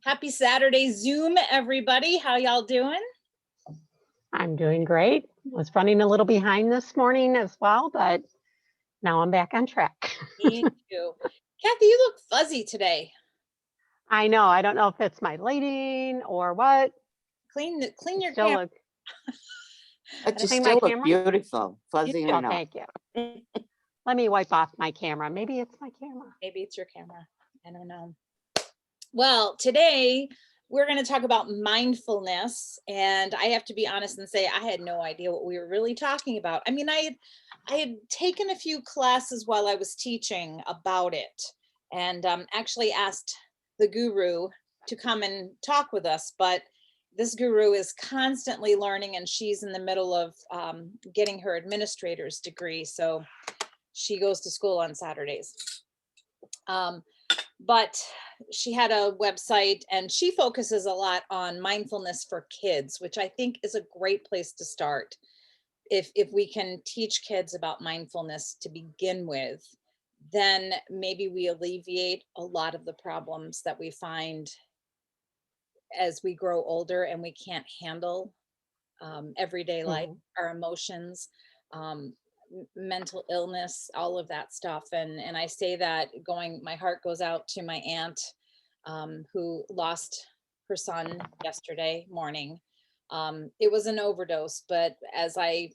Happy Saturday, Zoom, everybody. How y'all doing? I'm doing great. Was running a little behind this morning as well, but now I'm back on track. Me too. Kathy, you look fuzzy today. I know. I don't know if it's my lighting or what. Clean your Still camera. look. But you Clean my still look camera? beautiful, fuzzy or Oh, not. thank you. Let me wipe off my camera. Maybe it's my camera. Maybe it's your camera. I don't know. Well, today we're going to talk about mindfulness, and I have to be honest and say I had no idea what we were really talking about. I mean, I had taken a few classes while I was teaching about it, and actually asked the guru to come and talk with us, but this guru is constantly learning, and she's in the middle of getting her administrator's degree, so she goes to school on Saturdays. But she had a website, and she focuses a lot on mindfulness for kids, which I think is a great place to start. If we can teach kids about mindfulness to begin with, then maybe we alleviate a lot of the problems that we find as we grow older and we can't handle everyday life, our emotions, mental illness, all of that stuff. And I say that my heart goes out to my aunt who lost her son yesterday morning. It was an overdose, but as I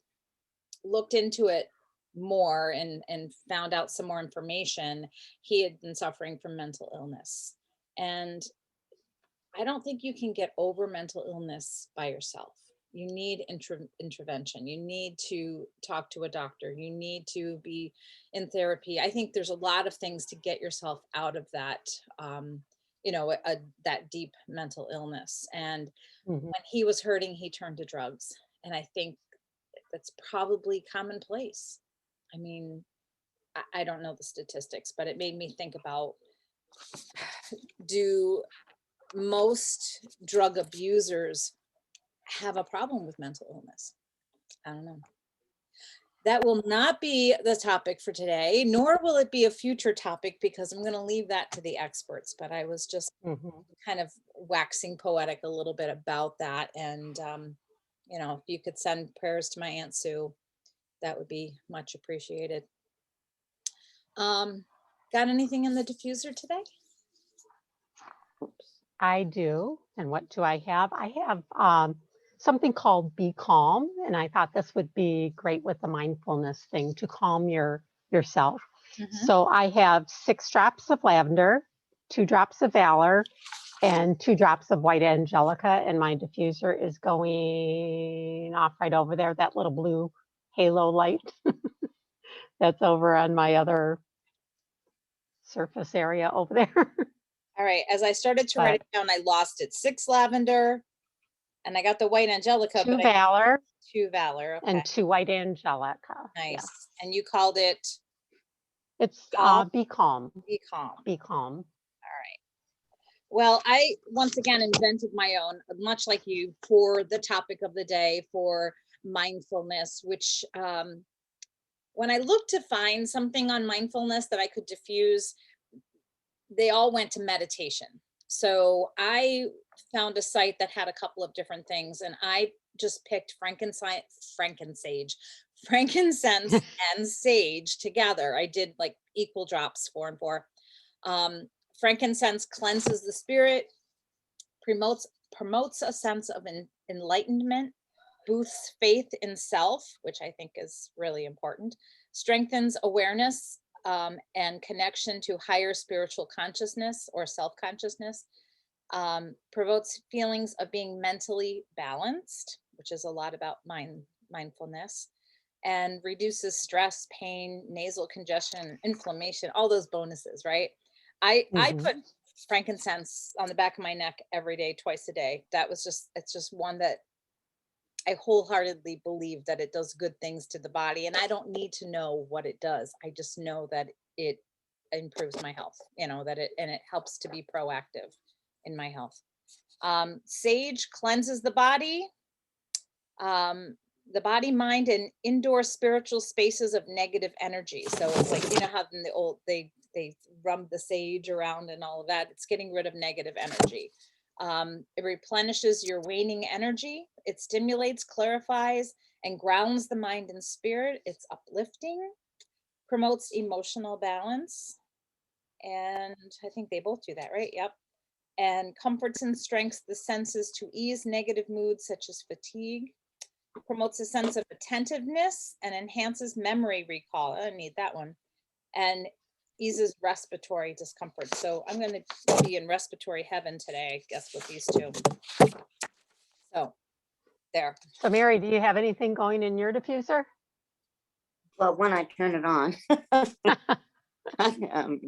looked into it more and found out some more information, he had been suffering from mental illness. And I don't think you can get over mental illness by yourself. You need intervention. You need to talk to a doctor. You need to be in therapy. I think there's a lot of things to get yourself out of that, that deep mental illness. And when he was hurting, he turned to drugs. And I think that's probably commonplace. I mean, I don't know the statistics, but it made me think about, do most drug abusers have a problem with mental illness? I don't know. That will not be the topic for today, nor will it be a future topic, because I'm going to leave that to the experts. But I was just kind of waxing poetic a little bit about that. And, if you could send prayers to my Aunt Sue, that would be much appreciated. Got anything in the diffuser today? I do. And what do I have? I have something called Be Calm. And I thought this would be great with the mindfulness thing to calm yourself. So I have 6 drops of lavender, 2 drops of valor, and 2 drops of white angelica. And my diffuser is going off right over there, that little blue halo light that's over on my other surface area over there. All right. As I started to write it down, I lost it. 6 lavender, and I got the white angelica. 2 valor. 2 valor. Okay. And 2 white angelica. Nice. Yeah. And you called it? It's Be Calm. Be Calm. Be Calm. All right. Well, I once again invented my own, much like you, for the topic of the day, for mindfulness, which when I looked to find something on mindfulness that I could diffuse, they all went to meditation. So I found a site that had a couple of different things, and I just picked frankincense and sage together. I did like equal drops, 4 and 4. Frankincense cleanses the spirit, promotes a sense of enlightenment, boosts faith in self, which I think is really important, strengthens awareness and connection to higher spiritual consciousness or self-consciousness, promotes feelings of being mentally balanced, which is a lot about mindfulness, and reduces stress, pain, nasal congestion, inflammation, all those bonuses, right? I put frankincense on the back of my neck every day, twice a day. It's just one that I wholeheartedly believe that it does good things to the body, and I don't need to know what it does. I just know that it improves my health, that it helps to be proactive in my health. Sage cleanses the body, mind, and indoor spiritual spaces of negative energy. So it's like, how in the old, they rub the sage around and all of that. It's getting rid of negative energy. It replenishes your waning energy. It stimulates, clarifies, and grounds the mind and spirit. It's uplifting, promotes emotional balance. And I think they both do that, right? Yep. And comforts and strengthens the senses to ease negative moods such as fatigue. Promotes a sense of attentiveness and enhances memory recall. I need that one. And eases respiratory discomfort. So I'm going to be in respiratory heaven today, I guess, with these two. So there. So Mary, do you have anything going in your diffuser? Well, when I turn it on,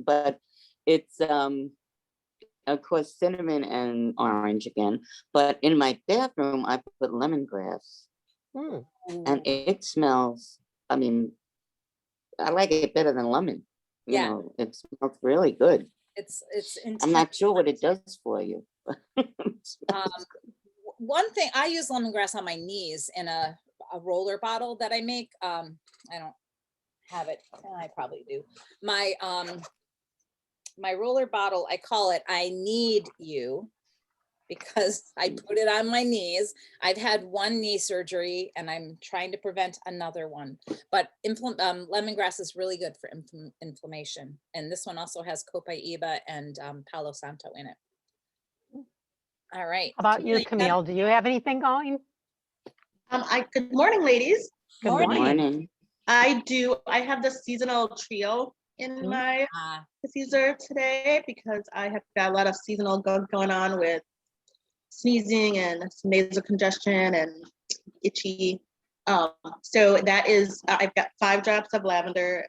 but it's of course cinnamon and orange again. But in my bathroom, I put lemongrass, and it smells. I mean, I like it better than lemon. You know, it smells really good. It's I'm not sure what it does for you. One thing, I use lemongrass on my knees in a roller bottle that I make. I don't have it. I probably do. My my roller bottle, I call it I Need You, because I put it on my knees. I've had one knee surgery and I'm trying to prevent another one. But lemongrass is really good for inflammation. And this one also has copaiba and Palo Santo in it. All right. How about you, Camille? Do you have anything going? Good morning, ladies. Good morning. I have the seasonal trio in my diffuser today because I have got a lot of seasonal going on with sneezing and some nasal congestion and itchy. So that is, I've got 5 drops of lavender,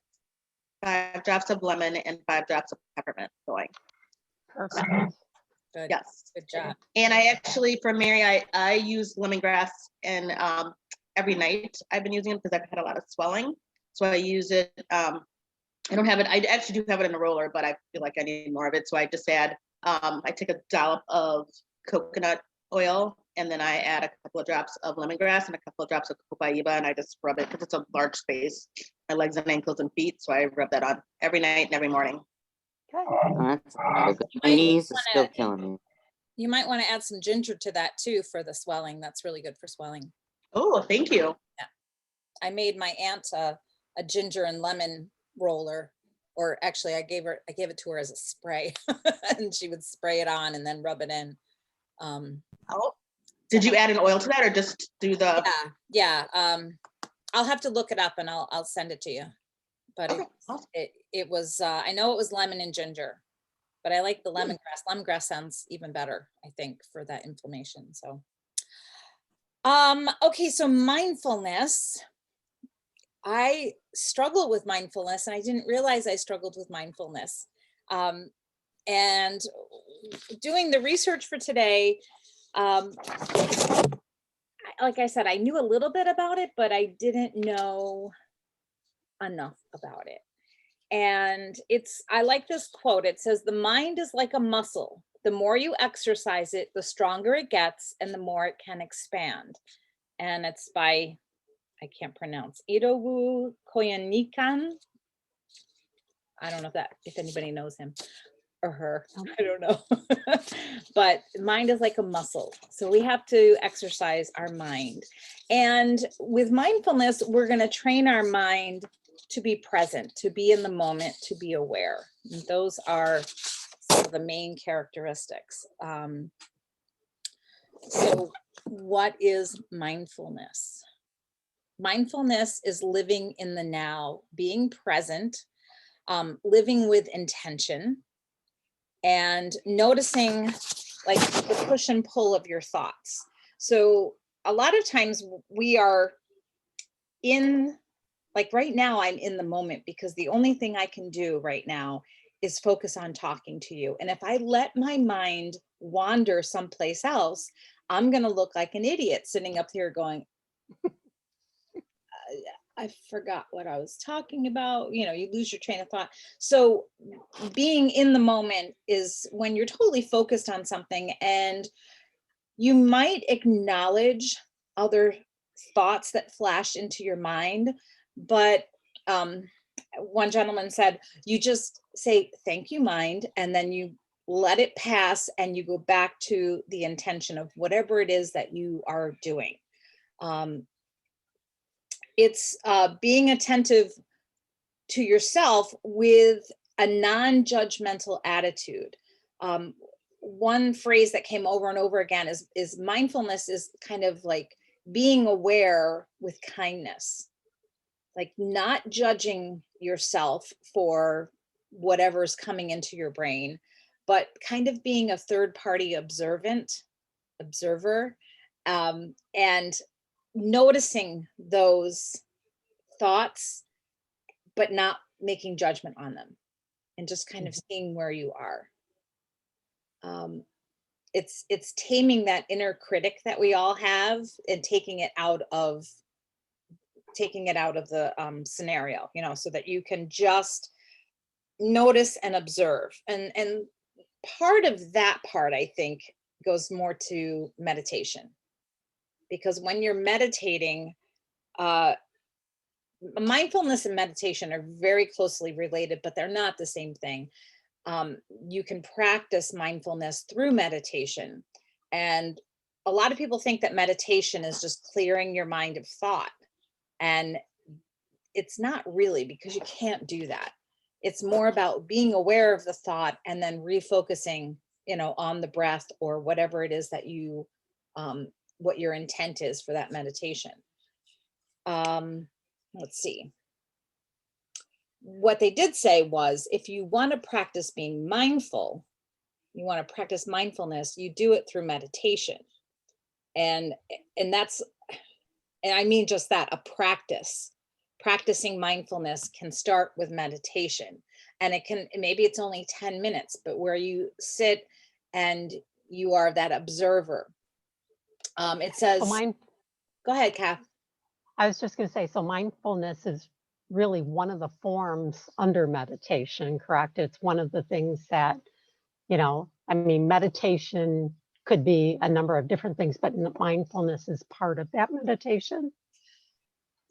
5 drops of lemon, and 5 drops of peppermint going. Perfect. Good. Yes. Good job. And I actually, for Mary, I use lemongrass and every night I've been using it because I've had a lot of swelling. So I use it. I don't have it. I actually do have it in a roller, but I feel like I need more of it. So I just add, I take a dollop of coconut oil and then I add a couple of drops of lemongrass and a couple of drops of copaiba and I just rub it because it's a large space, my legs and ankles and feet. So I rub that on every night and every morning. Good. That's really good. My knees are still killing me. You might want to add some ginger to that too for the swelling. That's really good for swelling. Oh, thank you. Yeah. I made my aunt a ginger and lemon roller, or actually I gave it to her as a spray and she would spray it on and then rub it in. Did you add an oil to that or just do the? Yeah. I'll have to look it up and I'll send it to you. But Okay, awesome. it was, I know it was lemon and ginger, but I like the lemongrass. Lemongrass sounds even better, I think, for that inflammation. So, okay, so mindfulness. I struggle with mindfulness and I didn't realize I struggled with mindfulness. And doing the research for today, like I said, I knew a little bit about it, but I didn't know enough about it. And I like this quote. It says, the mind is like a muscle. The more you exercise it, the stronger it gets and the more it can expand. And it's by, I can't pronounce, Idowu Koyanikan. I don't know if anybody knows him or her, I don't know. But mind is like a muscle. So we have to exercise our mind. And with mindfulness, we're going to train our mind to be present, to be in the moment, to be aware. And those are some of the main characteristics. So what is mindfulness? Mindfulness is living in the now, being present, living with intention, and noticing like the push and pull of your thoughts. So a lot of times we are in, like right now, I'm in the moment because the only thing I can do right now is focus on talking to you. And if I let my mind wander someplace else, I'm going to look like an idiot sitting up here going, I forgot what I was talking about. You know, you lose your train of thought. So being in the moment is when you're totally focused on something and you might acknowledge other thoughts that flash into your mind. But one gentleman said, you just say, thank you, mind. And then you let it pass, and you go back to the intention of whatever it is that you are doing. It's being attentive to yourself with a non-judgmental attitude. One phrase that came over and over again is mindfulness is kind of like being aware with kindness, like not judging yourself for whatever's coming into your brain, but kind of being a third party observer, and noticing those thoughts, but not making judgment on them, and just kind of seeing where you are. It's taming that inner critic that we all have and taking it out of the scenario, so that you can just notice and observe. And part of that part, I think, goes more to meditation, because when you're meditating, mindfulness and meditation are very closely related, but they're not the same thing. You can practice mindfulness through meditation. And a lot of people think that meditation is just clearing your mind of thought. And it's not really, because you can't do that. It's more about being aware of the thought and then refocusing, on the breath or whatever it is that you, what your intent is for that meditation. Let's see. What they did say was, if you want to practice being mindful, you want to practice mindfulness, you do it through meditation. And that's, and I mean just that, a practice. Practicing mindfulness can start with meditation, and maybe it's only 10 minutes, but where you sit and you are that observer. It says, go ahead, Kath. I was just going to say, so mindfulness is really one of the forms under meditation, correct? It's one of the things that, meditation could be a number of different things, but mindfulness is part of that meditation.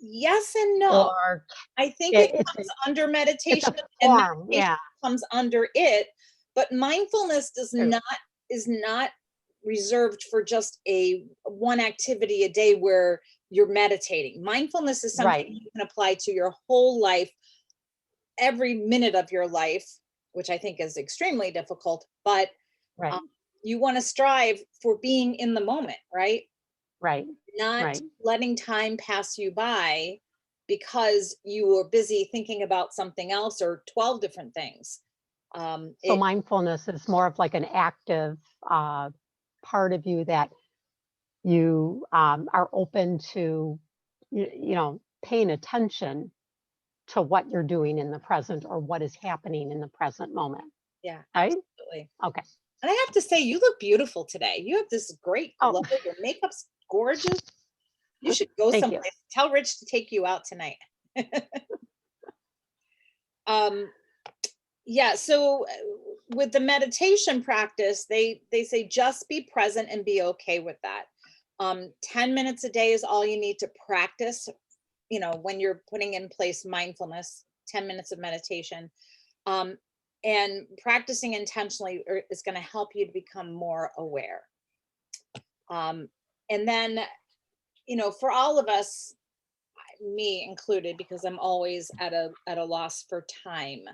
Yes and no. Or I think it comes under meditation, and meditation comes under it, but mindfulness is not reserved for just one activity a day where you're meditating. Mindfulness is something you can apply to your whole life, every minute of your life, which I think is extremely difficult, but you want to strive for being in the moment, right? Right. Not letting time pass you by because you were busy thinking about something else or 12 different things. So mindfulness is more of like an active part of you that you are open to, paying attention to what you're doing in the present or what is happening in the present moment. Yeah, right? Absolutely. Okay. And I have to say, you look beautiful today. You have this great glow. Your makeup's gorgeous. You should go someplace. You. Tell Rich to take you out tonight. Yeah, so with the meditation practice, they say just be present and be okay with that. 10 minutes a day is all you need to practice, when you're putting in place mindfulness, 10 minutes of meditation. And practicing intentionally is going to help you to become more aware. And then, for all of us, me included, because I'm always at a loss for time.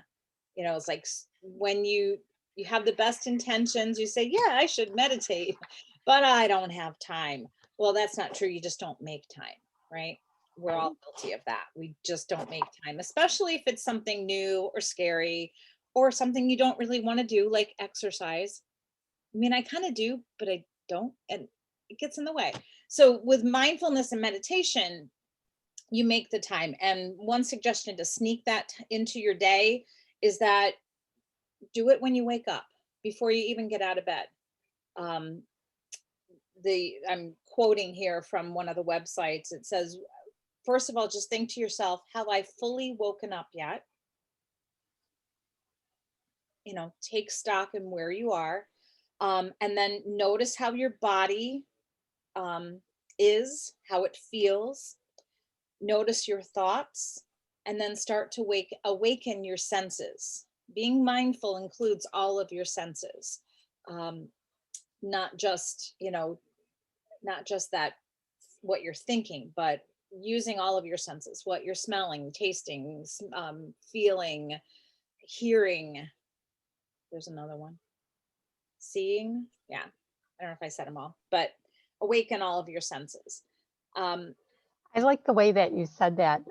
It's like when you have the best intentions, you say, yeah, I should meditate, but I don't have time. Well, that's not true. You just don't make time, right? We're all guilty of that. We just don't make time, especially if it's something new or scary or something you don't really want to do, like exercise. I mean, I kind of do, but I don't, and it gets in the way. So with mindfulness and meditation, you make the time. And one suggestion to sneak that into your day is that do it when you wake up, before you even get out of bed. I'm quoting here from one of the websites. It says, first of all, just think to yourself, have I fully woken up yet? Take stock in where you are. And then notice how your body is, how it feels. Notice your thoughts, and then start to awaken your senses. Being mindful includes all of your senses, not just, not just that what you're thinking, but using all of your senses, what you're smelling, tasting, feeling, hearing. There's another one. Seeing. Yeah. I don't know if I said them all, but awaken all of your senses. I like the way that you said that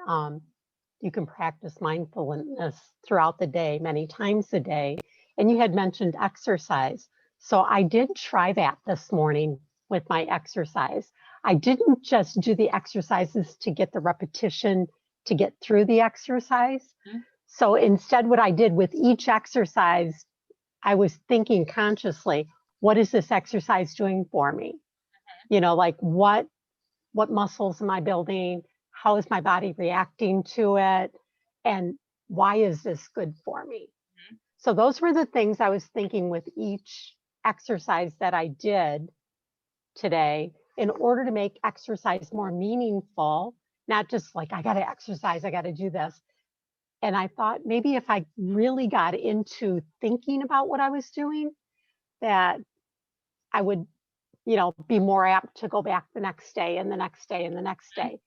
you can practice mindfulness throughout the day, many times a day. And you had mentioned exercise. So I did try that this morning with my exercise. I didn't just do the exercises to get the repetition to get through the exercise. Mm-hmm. So instead, what I did with each exercise, I was thinking consciously, what is this exercise doing for me? Like what muscles am I building? How is my body reacting to it? And why is this good for me? Mm-hmm. So those were the things I was thinking with each exercise that I did today in order to make exercise more meaningful, not just like, I got to exercise, I got to do this. And I thought maybe if I really got into thinking about what I was doing, that I would, be more apt to go back the next day and the next day and the next day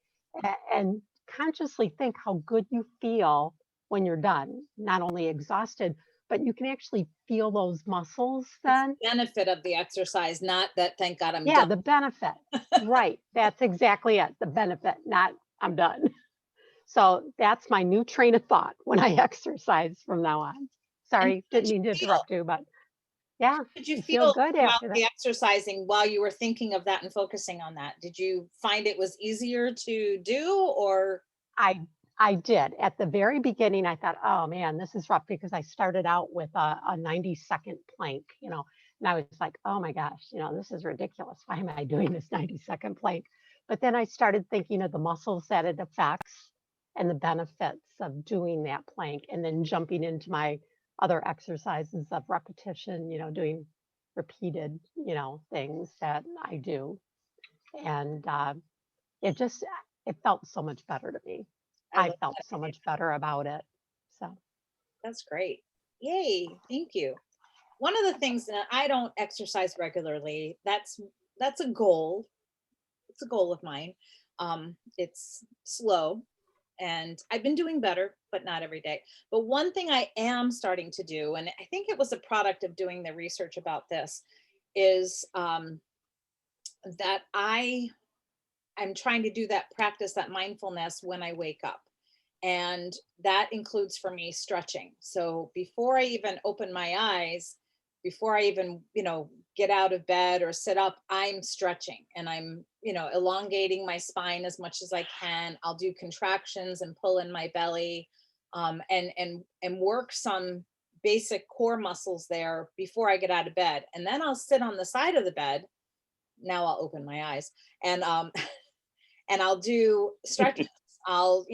and consciously think how good you feel when you're done, not only exhausted, but you can actually feel those muscles then. It's the benefit of the exercise, not that thank God I'm Yeah, done. the benefit. Right. That's exactly it. The benefit, not I'm done. So that's my new train of thought when I exercise from now on. Sorry, didn't mean to interrupt you, but yeah, Did you you feel good about after that. the exercising while you were thinking of that and focusing on that? Did you find it was easier to do, or? I did. At the very beginning, I thought, oh man, this is rough because I started out with a 90-second plank, and I was like, oh my gosh, this is ridiculous. Why am I doing this 90-second plank? But then I started thinking of the muscles that it affects and the benefits of doing that plank, and then jumping into my other exercises of repetition, doing repeated, things that I do. And it felt so much better to me. I felt so much better about it. So That's great. Yay. Thank you. One of the things that I don't exercise regularly, that's a goal. It's a goal of mine. It's slow, and I've been doing better, but not every day. But one thing I am starting to do, and I think it was a product of doing the research about this, is that I'm trying to do that practice, that mindfulness when I wake up. And that includes for me stretching. So before I even open my eyes, before I even, get out of bed or sit up, I'm stretching and I'm, elongating my spine as much as I can. I'll do contractions and pull in my belly, and work some basic core muscles there before I get out of bed. And then I'll sit on the side of the bed. Now I'll open my eyes and and I'll do stretches. I'll,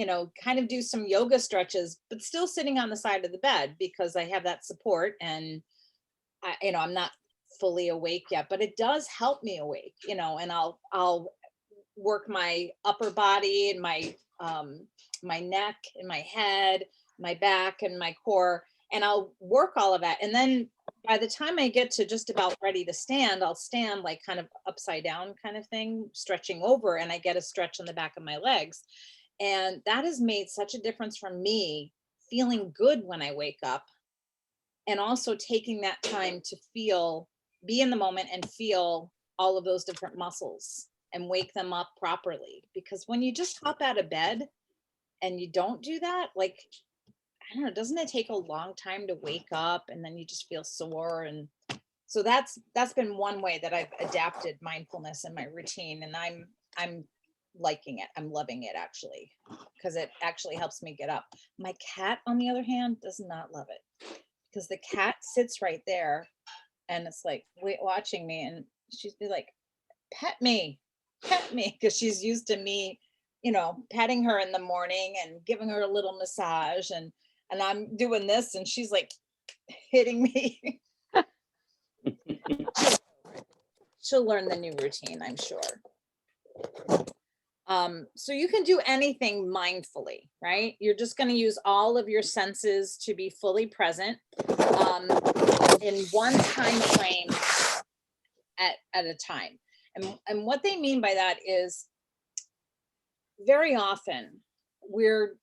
kind of do some yoga stretches, but still sitting on the side of the bed because I have that support, and I'm not fully awake yet, but it does help me awake, and I'll work my upper body and my neck and my head, my back and my core, and I'll work all of that. And then by the time I get to just about ready to stand, I'll stand like kind of upside down kind of thing, stretching over, and I get a stretch on the back of my legs. And that has made such a difference for me feeling good when I wake up, and also taking that time to be in the moment and feel all of those different muscles and wake them up properly. Because when you just hop out of bed and you don't do that, like, I don't know, doesn't it take a long time to wake up, and then you just feel sore? And so that's been one way that I've adapted mindfulness in my routine, and I'm liking it. I'm loving it, actually, because it actually helps me get up. My cat, on the other hand, does not love it, because the cat sits right there and it's like watching me, and she's be like, pet me, because she's used to me, petting her in the morning and giving her a little massage, and I'm doing this and she's like hitting me. She'll learn the new routine, I'm sure. So you can do anything mindfully, right? You're just going to use all of your senses to be fully present in one time frame at a time. And what they mean by that is very often we're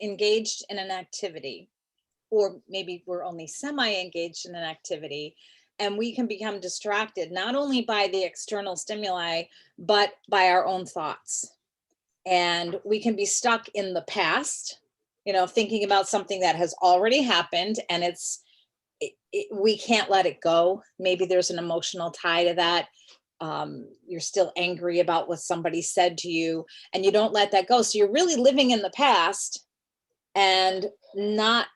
engaged in an activity, or maybe we're only semi-engaged in an activity, and we can become distracted not only by the external stimuli, but by our own thoughts. And we can be stuck in the past, thinking about something that has already happened, and we can't let it go. Maybe there's an emotional tie to that. You're still angry about what somebody said to you, and you don't let that go. So you're really living in the past and not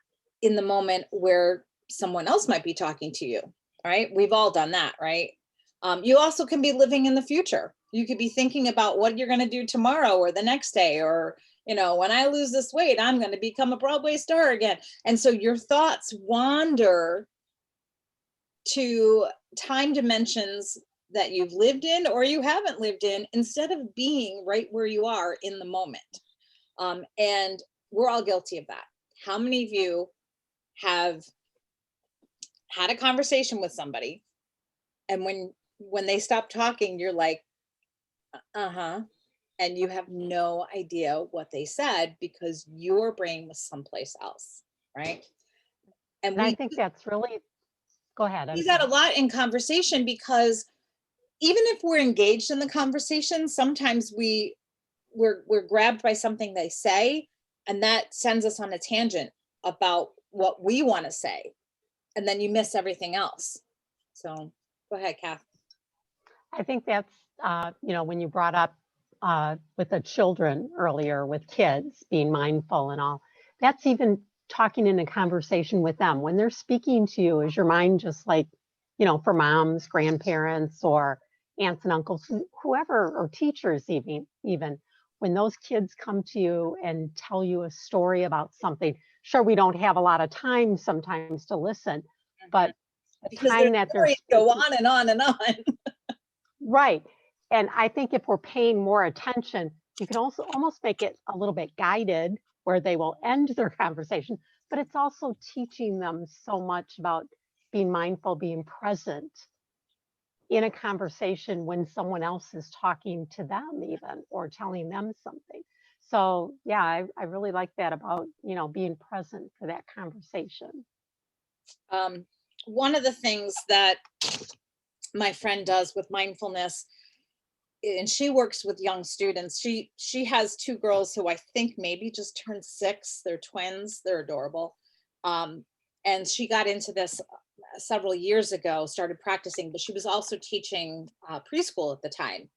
in the moment where someone else might be talking to you, right? We've all done that, right? You also can be living in the future. You could be thinking about what you're going to do tomorrow or the next day, or, when I lose this weight, I'm going to become a Broadway star again. And so your thoughts wander to time dimensions that you've lived in or you haven't lived in, instead of being right where you are in the moment. And we're all guilty of that. How many of you have had a conversation with somebody, and when they stop talking, you're like, and you have no idea what they said because your brain was someplace else, right? And I think that's really, go ahead. We got a lot in conversation, because even if we're engaged in the conversation, sometimes we're grabbed by something they say, and that sends us on a tangent about what we want to say, and then you miss everything else. So go ahead, Kath. I think that's, when you brought up with the children earlier, with kids being mindful and all, that's even talking in a conversation with them. When they're speaking to you, is your mind just like, for moms, grandparents, or aunts and uncles, whoever, or teachers even, when those kids come to you and tell you a story about something, sure, we don't have a lot of time sometimes to listen, but the time that they're go on and on and on. Right. And I think if we're paying more attention, you can also almost make it a little bit guided, where they will end their conversation, but it's also teaching them so much about being mindful, being present in a conversation when someone else is talking to them even, or telling them something. So yeah, I really like that about, being present for that conversation. One of the things that my friend does with mindfulness, and she works with young students. She has two girls who I think maybe just turned 6. They're twins. They're adorable. And she got into this several years ago, started practicing, but she was also teaching preschool at the time.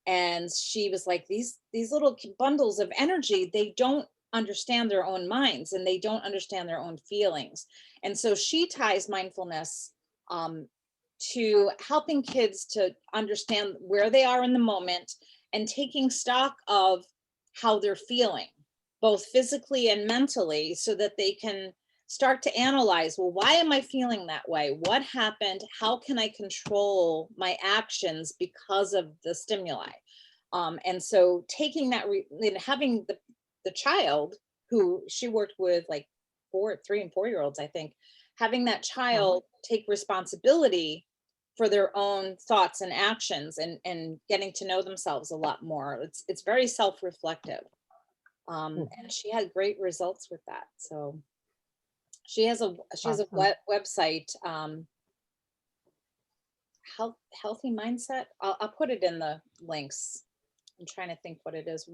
And she was like, these little bundles of energy, they don't understand their own minds, and they don't understand their own feelings. And so she ties mindfulness to helping kids to understand where they are in the moment, and taking stock of how they're feeling, both physically and mentally, so that they can start to analyze, well, why am I feeling that way? What happened? How can I control my actions because of the stimuli? And so taking that, having the child, who she worked with, like 3 and 4 year olds, I think, having that child take responsibility for their own thoughts and actions, and getting to know themselves a lot more. It's very self-reflective. And she had great results with that. So she has a website, healthy mindset. I'll put it in the links. I'm trying to think what it is.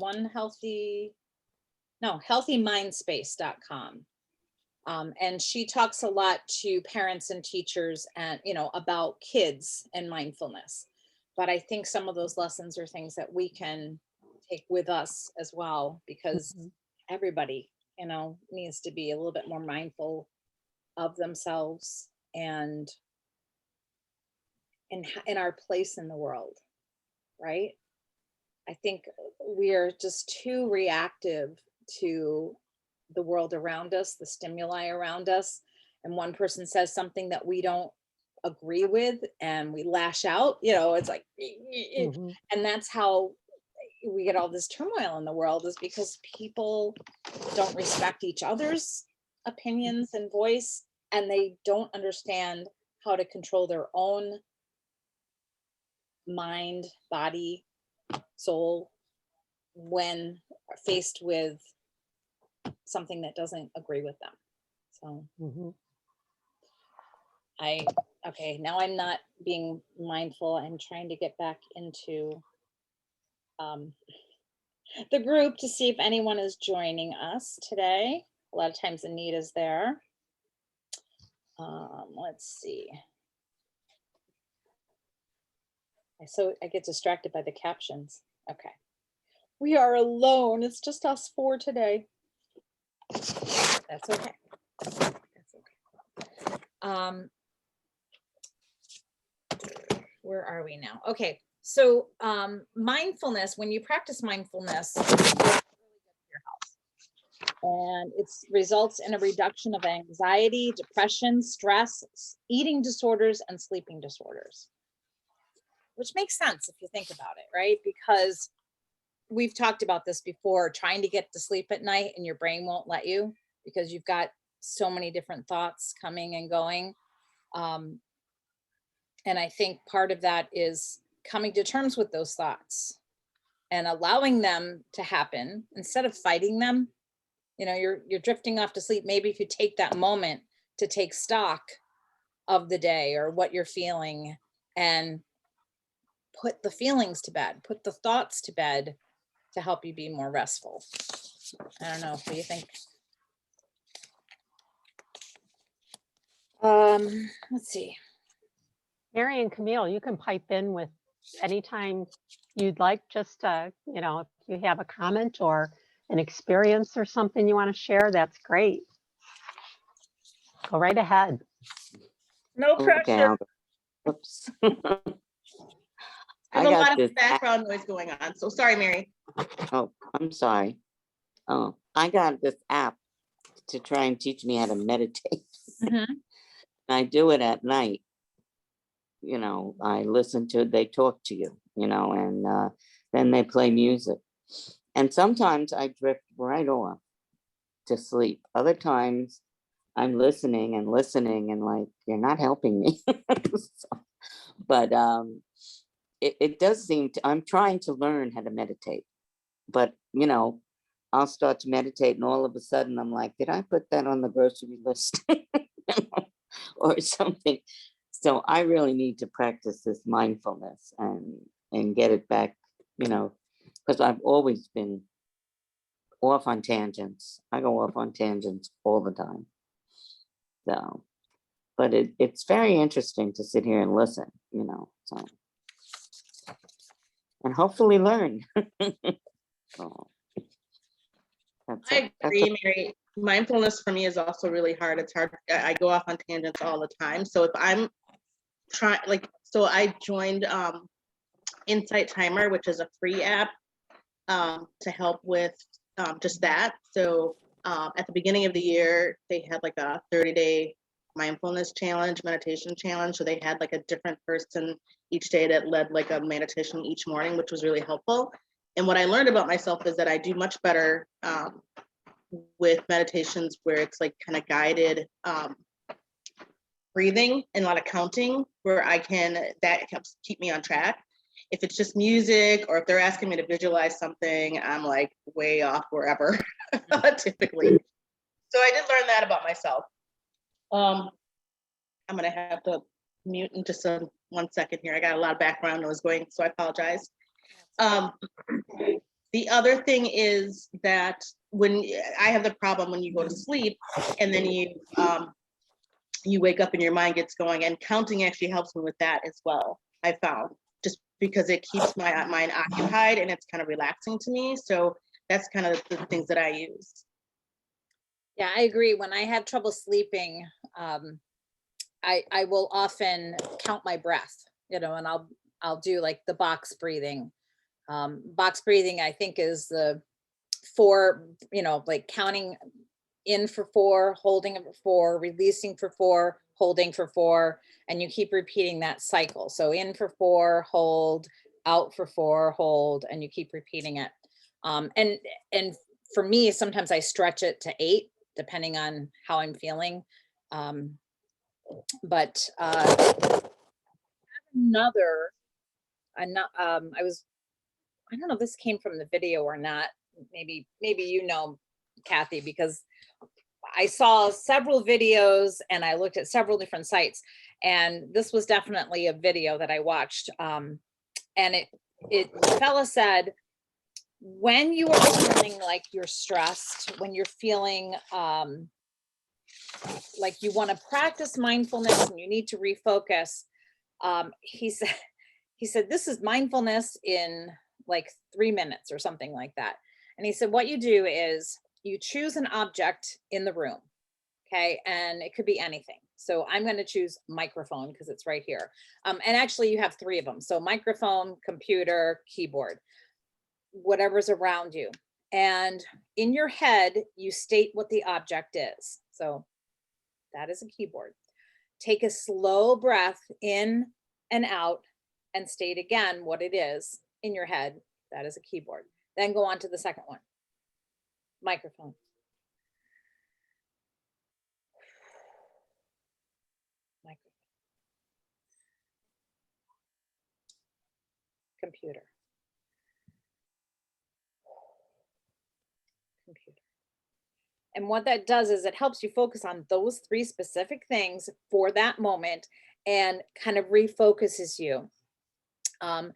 healthymindspace.com. And she talks a lot to parents and teachers, and about kids and mindfulness. But I think some of those lessons are things that we can take with us as well, because everybody needs to be a little bit more mindful of themselves and in our place in the world, right? I think we are just too reactive to the world around us, the stimuli around us. And one person says something that we don't agree with, and we lash out, it's like, and that's how, we get all this turmoil in the world is because people don't respect each other's opinions and voice, and they don't understand how to control their own mind, body, soul when faced with something that doesn't agree with them. So okay, now I'm not being mindful. I'm trying to get back into the group to see if anyone is joining us today. A lot of times Anita's there. Let's see. So I get distracted by the captions. Okay. We are alone. It's just us four today. That's okay. That's okay. Where are we now? Okay. So mindfulness, when you practice mindfulness, it's really good for your health. And it results in a reduction of anxiety, depression, stress, eating disorders, and sleeping disorders. Which makes sense if you think about it, right? Because we've talked about this before, trying to get to sleep at night and your brain won't let you because you've got so many different thoughts coming and going. And I think part of that is coming to terms with those thoughts and allowing them to happen instead of fighting them. You know, you're drifting off to sleep. Maybe if you take that moment to take stock of the day or what you're feeling and put the feelings to bed, put the thoughts to bed to help you be more restful. I don't know. What do you think? Let's see. Mary and Camille, you can pipe in with anytime you'd like, just you know, if you have a comment or an experience or something you want to share, that's great. Go right ahead. No pressure. Oops. There's a lot of background noise going on. So sorry, Mary. Oh, I'm sorry. Oh, I got this app to try and teach me how to meditate. I do it at night. You know, I listen to it, they talk to you, you know, and then they play music. And sometimes I drift right off to sleep. Other times I'm listening and like, you're not helping me. But it does seem to, I'm trying to learn how to meditate. But, you know, I'll start to meditate and all of a sudden I'm like, did I put that on the grocery list? Or something. So I really need to practice this mindfulness and get it back, you know, because I've always been off on tangents. I go off on tangents all the time. So, but it's very interesting to sit here and listen, you know, so. And hopefully learn. So, I agree, Mary. Mindfulness for me is also really hard. It's hard. I go off on tangents all the time. So if I'm trying, like, so I joined Insight Timer, which is a free app to help with just that. So at the beginning of the year, they had like a 30-day mindfulness challenge, meditation challenge. So they had like a different person each day that led like a meditation each morning, which was really helpful. And what I learned about myself is that I do much better with meditations where it's like kind of guided breathing and a lot of counting, where that helps keep me on track. If it's just music or if they're asking me to visualize something, I'm like way off wherever typically. So I did learn that about myself. I'm gonna have to mute in just 1 second here. I got a lot of background noise going, so I apologize. The other thing is that when I have the problem when you go to sleep and then you wake up and your mind gets going, and counting actually helps me with that as well, I found, just because it keeps my mind occupied and it's kind of relaxing to me. So that's kind of the things that I use. Yeah, I agree. When I have trouble sleeping, I will often count my breath, you know, and I'll do like the box breathing. Box breathing, I think, is the 4, you know, like counting in for 4, holding it for 4, releasing for 4, holding for 4, and you keep repeating that cycle. So in for 4, hold, out for 4, hold, and you keep repeating it. And for me, sometimes I stretch it to 8, depending on how I'm feeling. But another, I don't know if this came from the video or not. Maybe you know, Kathy, because I saw several videos and I looked at several different sites, and this was definitely a video that I watched. And the fella said, when you are feeling like you're stressed, when you're feeling like you want to practice mindfulness and you need to refocus, he said this is mindfulness in like 3 minutes or something like that. And he said what you do is you choose an object in the room, okay, and it could be anything. So I'm going to choose microphone because it's right here. And actually you have 3 of them. So microphone, computer, keyboard, whatever's around you. And in your head, you state what the object is. So that is a keyboard. Take a slow breath in and out and state again what it is in your head. That is a keyboard. Then go on to the second one. Microphone. Microphone. Computer. Computer. And what that does is it helps you focus on those 3 specific things for that moment and kind of refocuses you. And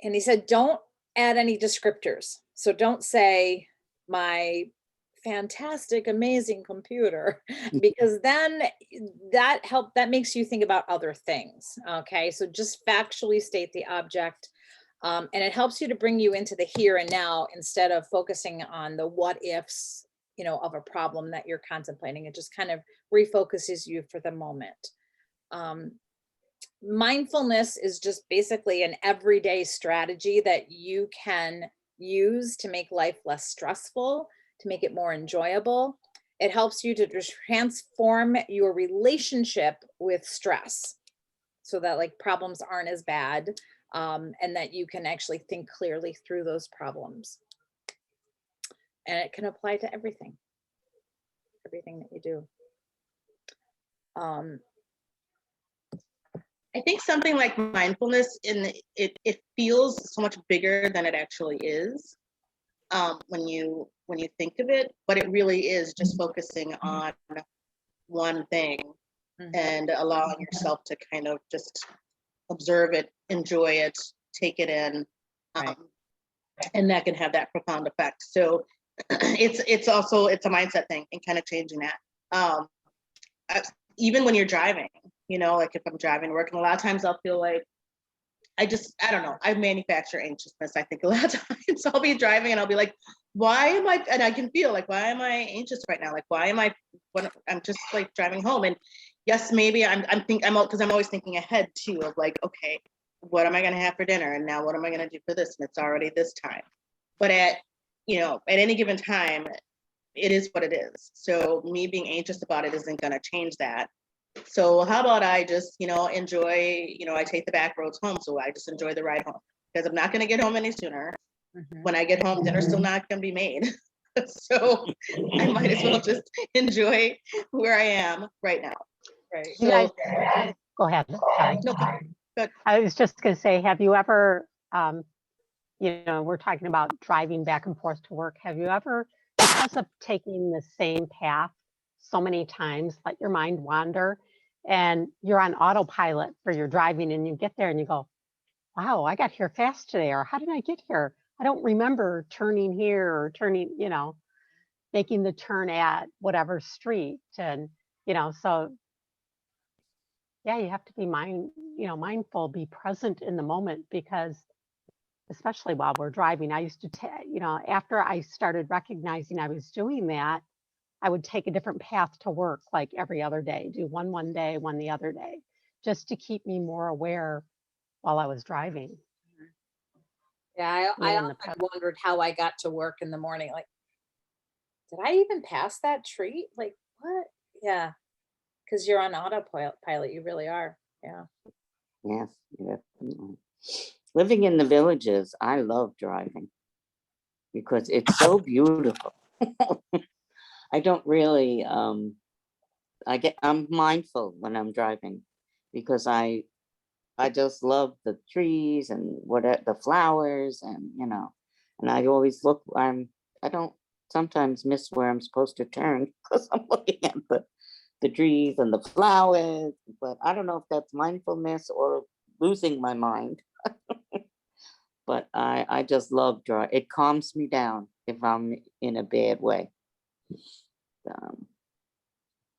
he said, don't add any descriptors. So don't say my fantastic, amazing computer, because then that makes you think about other things. Okay. So just factually state the object. And it helps you to bring you into the here and now instead of focusing on the what ifs, you know, of a problem that you're contemplating. It just kind of refocuses you for the moment. Mindfulness is just basically an everyday strategy that you can use to make life less stressful, to make it more enjoyable. It helps you to transform your relationship with stress so that like problems aren't as bad, and that you can actually think clearly through those problems. And it can apply to everything that you do. I think something like mindfulness it feels so much bigger than it actually is when you think of it, but it really is just focusing on one thing and allowing yourself to kind of just observe it, enjoy it, take it in, Right. And that can have that profound effect. So it's also a mindset thing and kind of changing that. Even when you're driving, you know, like if I'm driving to work, and a lot of times I'll feel like I don't know, I manufacture anxiousness. I think a lot of times I'll be driving and I'll be like, why am I, and I can feel like, why am I anxious right now? Like, why am I, I'm just like driving home. And yes, maybe because I'm always thinking ahead too of like, okay, what am I going to have for dinner? And now what am I going to do for this? And it's already this time. But at any given time, it is what it is. So me being anxious about it isn't going to change that. So how about I just, enjoy, I take the back roads home. So I just enjoy the ride home because I'm not going to get home any sooner. When I get home, dinner's still not going to be made. So I might as well just enjoy where I am right now. Right. You So guys, go ahead. Sorry. no, good. I was just going to say, have you ever, we're talking about driving back and forth to work. Have you ever, because of taking the same path so many times, let your mind wander and you're on autopilot for your driving and you get there and you go, wow, I got here fast today. Or how did I get here? I don't remember turning here or turning, making the turn at whatever street. And, so yeah, you have to be mindful, be present in the moment, because especially while we're driving, I used to, after I started recognizing I was doing that, I would take a different path to work, like every other day, do one day, one the other day, just to keep me more aware while I was driving. Yeah, I often wondered how I got to work in the morning. Like, did I even pass that tree? Like, what? Yeah, because you're on autopilot. You really are. Yeah. Yes, definitely. living in the villages, I love driving because it's so beautiful. I don't really, I'm mindful when I'm driving because I just love the trees and the flowers and, and I always look, I don't sometimes miss where I'm supposed to turn because I'm looking at the trees and the flowers, but I don't know if that's mindfulness or losing my mind. But I just love driving. It calms me down if I'm in a bad way.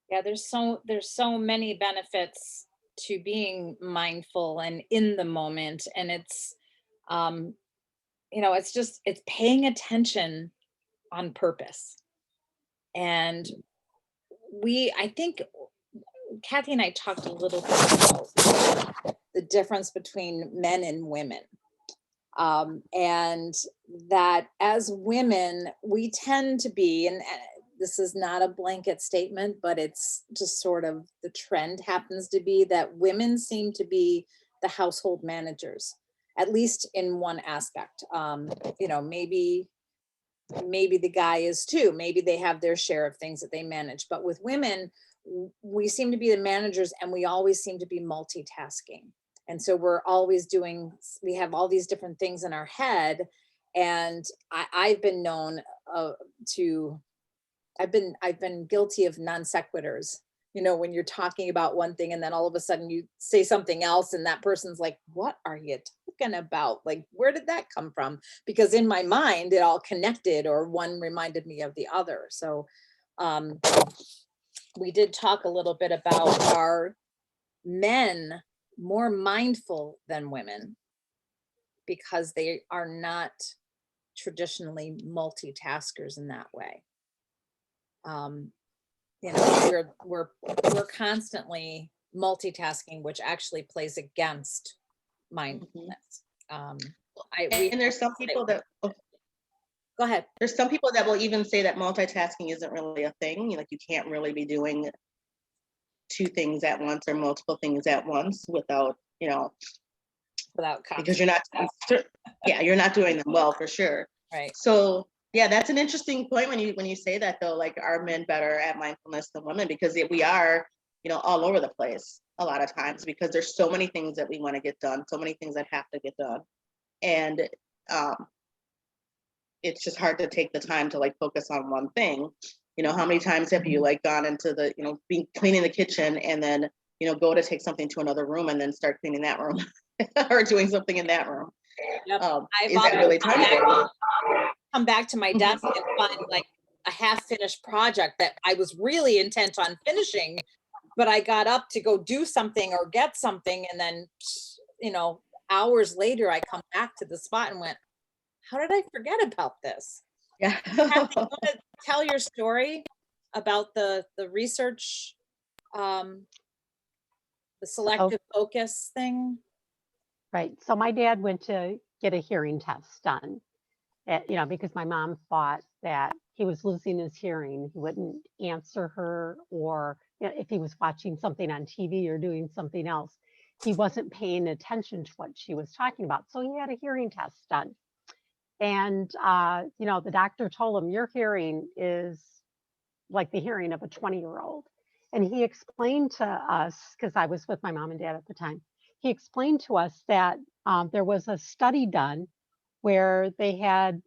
Yeah, there's so many benefits to being mindful and in the moment. And it's, it's paying attention on purpose. And I think Kathy and I talked a little bit about the difference between men and women. And that as women, we tend to be, and this is not a blanket statement, but it's just sort of the trend happens to be that women seem to be the household managers, at least in one aspect. Maybe the guy is too. Maybe they have their share of things that they manage. But with women, we seem to be the managers, and we always seem to be multitasking. And so we have all these different things in our head. And I've been known I've been guilty of non sequiturs, when you're talking about one thing and then all of a sudden you say something else and that person's like, what are you talking about? Like, where did that come from? Because in my mind, it all connected, or one reminded me of the other. So we did talk a little bit about, are men more mindful than women because they are not traditionally multitaskers in that way. We're constantly multitasking, which actually plays against mindfulness. And there's some people that go ahead. There's some people that will even say that multitasking isn't really a thing. Like, you can't really be doing two things at once or multiple things at once without because you're not you're not doing them well, for sure. Right. So yeah, that's an interesting point when you say that, though. Like, are men better at mindfulness than women? Because we are, all over the place a lot of times, because there's so many things that we want to get done, so many things that have to get done, and it's just hard to take the time to like focus on one thing. How many times have you like gone into the cleaning the kitchen and then go to take something to another room and then start cleaning that room or doing something in that room? Yep. Is that really time? Come back to my desk and find like a half-finished project that I was really intent on finishing, but I got up to go do something or get something, and then hours later I come back to the spot and went, how did I forget about this? Yeah. Kathy, you want to tell your story about the research, the selective focus thing? Right. So my dad went to get a hearing test done, because my mom thought that he was losing his hearing. He wouldn't answer her, or if he was watching something on TV or doing something else, he wasn't paying attention to what she was talking about. So he had a hearing test done. And, the doctor told him, your hearing is like the hearing of a 20-year-old. And he explained to us, because I was with my mom and dad at the time, he explained to us that there was a study done where they had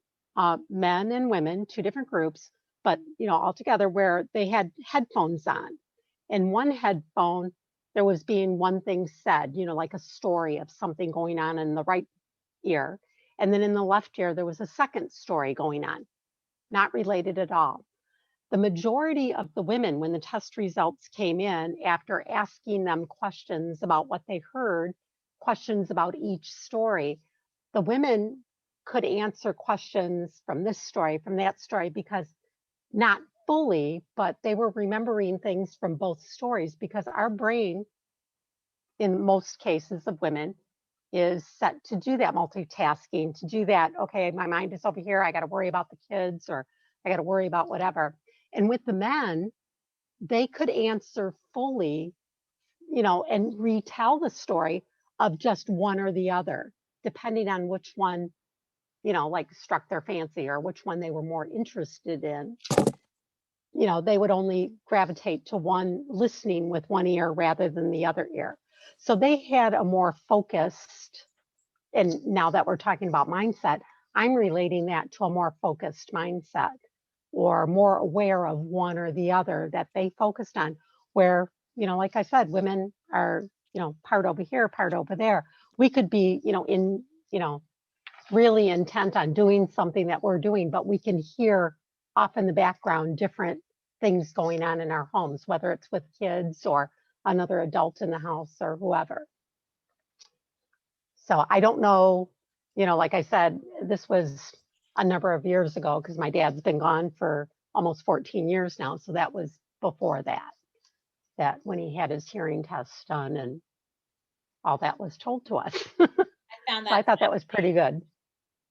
men and women, two different groups, but, all together, where they had headphones on. And one headphone, there was being one thing said, like a story of something going on in the right ear. And then in the left ear, there was a second story going on, not related at all. The majority of the women, when the test results came in, after asking them questions about what they heard, questions about each story, the women could answer questions from this story, from that story, because not fully, but they were remembering things from both stories, because our brain, in most cases of women, is set to do that multitasking, to do that, okay, my mind is over here, I got to worry about the kids, or I got to worry about whatever. And with the men, they could answer fully, and retell the story of just one or the other. depending on which one, like struck their fancy or which one they were more interested in, they would only gravitate to one, listening with one ear rather than the other ear. So they had a more focused, and now that we're talking about mindset, I'm relating that to a more focused mindset, or more aware of one or the other that they focused on, where, like I said, women are, part over here, part over there. We could be, really intent on doing something that we're doing, but we can hear off in the background different things going on in our homes, whether it's with kids or another adult in the house or whoever. So I don't know, like I said, this was a number of years ago because my dad's been gone for almost 14 years now. So that was before that when he had his hearing test done and all that was told to us. I found that. So I thought that was pretty good.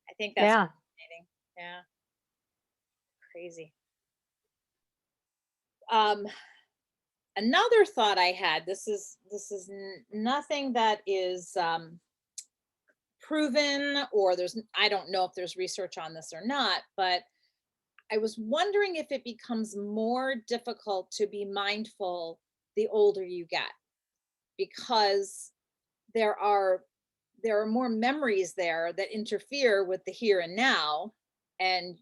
I think that's fascinating. Yeah. Crazy. Another thought I had, this is nothing that is proven, or I don't know if there's research on this or not, but I was wondering if it becomes more difficult to be mindful the older you get, because there are more memories there that interfere with the here and now, and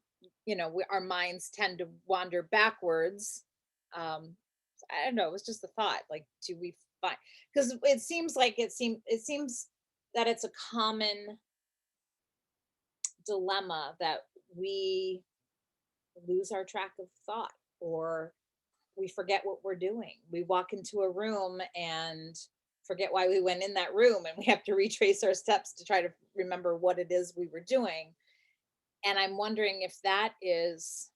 our minds tend to wander backwards. I don't know, it was just a thought, like, do we find, because it seems that it's a common dilemma that we lose our track of thought, or we forget what we're doing. We walk into a room and forget why we went in that room, and we have to retrace our steps to try to remember what it is we were doing. And I'm wondering if that is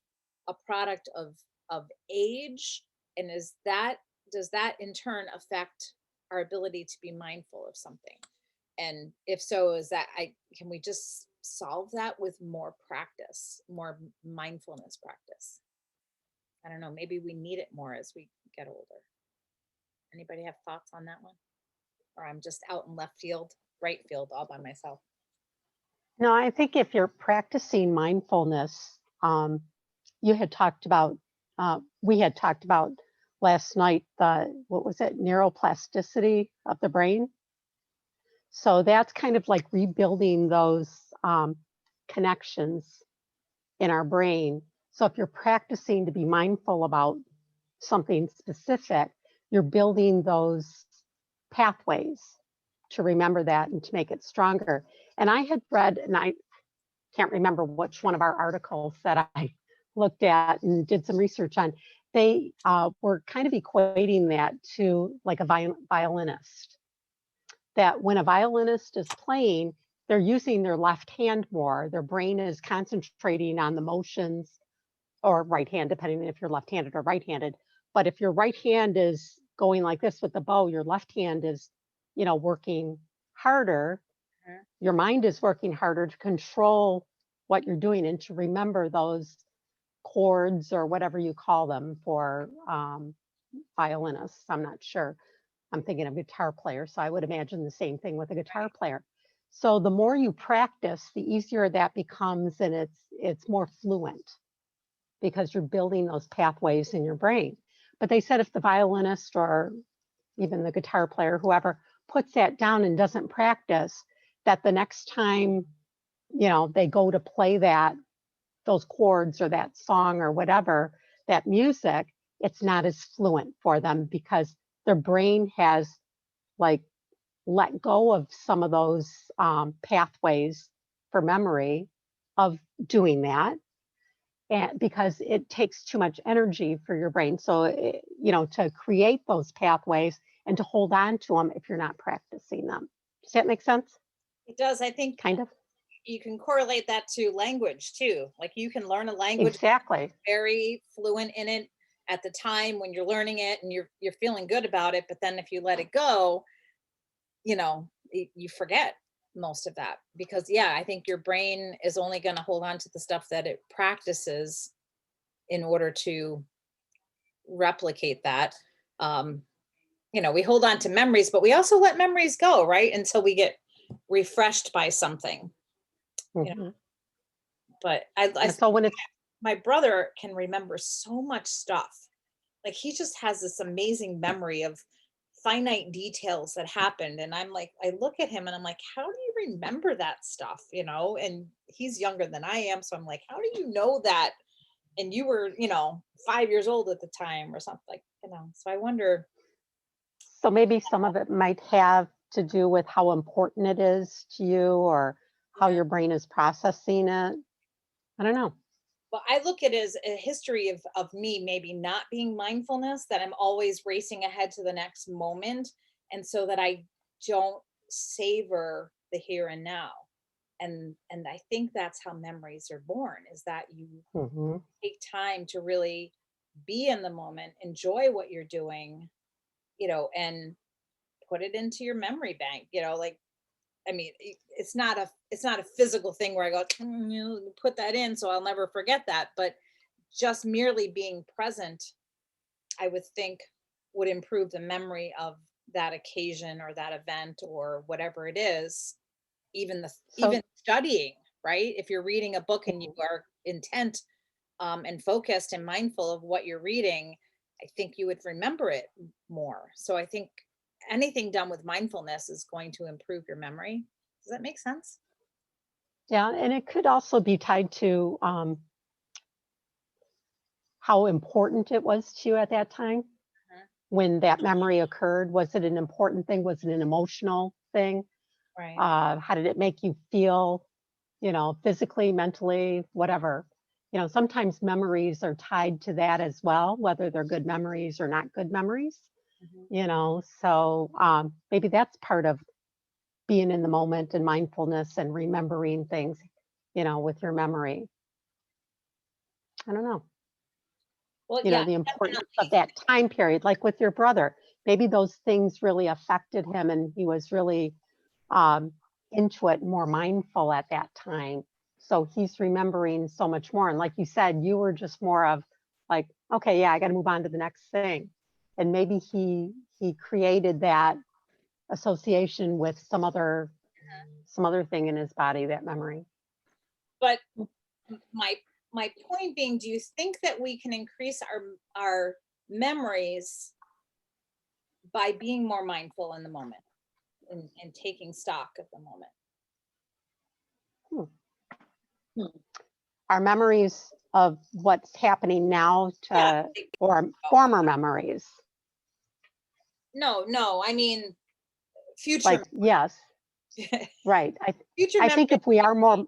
a product of age, and does that in turn affect our ability to be mindful of something? And if so, can we just solve that with more practice, more mindfulness practice? I don't know, maybe we need it more as we get older. Anybody have thoughts on that one? Or I'm just out in left field, right field, all by myself? No, I think if you're practicing mindfulness, we had talked about last night, what was it, neuroplasticity of the brain. So that's kind of like rebuilding those connections in our brain. So if you're practicing to be mindful about something specific, you're building those pathways to remember that and to make it stronger. And I had read, and I can't remember which one of our articles that I looked at and did some research on, they were kind of equating that to like a violinist. That when a violinist is playing, they're using their left hand more. Their brain is concentrating on the motions, or right hand, depending if you're left-handed or right-handed. But if your right hand is going like this with the bow, your left hand is, working harder. Mhm. Your mind is working harder to control what you're doing and to remember those chords or whatever you call them for violinists. I'm not sure. I'm thinking of guitar players, so I would imagine the same thing with a guitar player. So the more you practice, the easier that becomes, and it's more fluent because you're building those pathways in your brain. But they said if the violinist or even the guitar player, whoever, puts that down and doesn't practice, that the next time, they go to play those chords or that song or whatever, that music, it's not as fluent for them because their brain has like let go of some of those pathways for memory of doing that. And because it takes too much energy for your brain. So, to create those pathways and to hold on to them if you're not practicing them. Does that make sense? It does. I think kind of. You can correlate that to language too. Like you can learn a language, exactly, very fluent in it at the time when you're learning it and you're feeling good about it. But then if you let it go, you forget most of that, because I think your brain is only going to hold on to the stuff that it practices in order to replicate that. We hold on to memories, but we also let memories go, right? Until we get refreshed by something. Mhm. But And so when it's, my brother can remember so much stuff. Like he just has this amazing memory of finite details that happened. And I'm like, I look at him and I'm like, how do you remember that stuff? And he's younger than I am. So I'm like, how do you know that? And you were, 5 years old at the time or something So I wonder. so maybe some of it might have to do with how important it is to you or how Yeah. your brain is processing it. I don't know. Well, I look at it as a history of me maybe not being mindfulness, that I'm always racing ahead to the next moment. And so that I don't savor the here and now. And I think that's how memories are born, is that you Mhm. take time to really be in the moment, enjoy what you're doing, and put it into your memory bank, like I mean, it's not a physical thing where I go, put that in so I'll never forget that. But just merely being present, I would think would improve the memory of that occasion or that event or whatever it is. Even So studying, right? If you're reading a book and you are intent and focused and mindful of what you're reading, I think you would remember it more. So I think anything done with mindfulness is going to improve your memory. Does that make sense? yeah, and it could also be tied to how important it was to you at that time Mhm. when that memory occurred. Was it an important thing? Was it an emotional thing? Right. How did it make you feel, physically, mentally, whatever? Sometimes memories are tied to that as well, whether they're good memories or not good memories, Mhm. So maybe that's part of being in the moment and mindfulness and remembering things, with your memory. I don't know. Well, yeah, The importance of definitely. that time period, like with your brother. Maybe those things really affected him and he was really um, into it, more mindful at that time. So he's remembering so much more. And like you said, you were just more of like, okay, yeah, I got to move on to the next thing. And maybe he created that association with some other thing in his body, that memory. But my point being, do you think that we can increase our memories by being more mindful in the moment and taking stock of the moment? Hmm. Hmm. Our memories of what's happening now Yeah. or former memories. No, I mean future. Like, yes, right. Future I think memories. if we are more,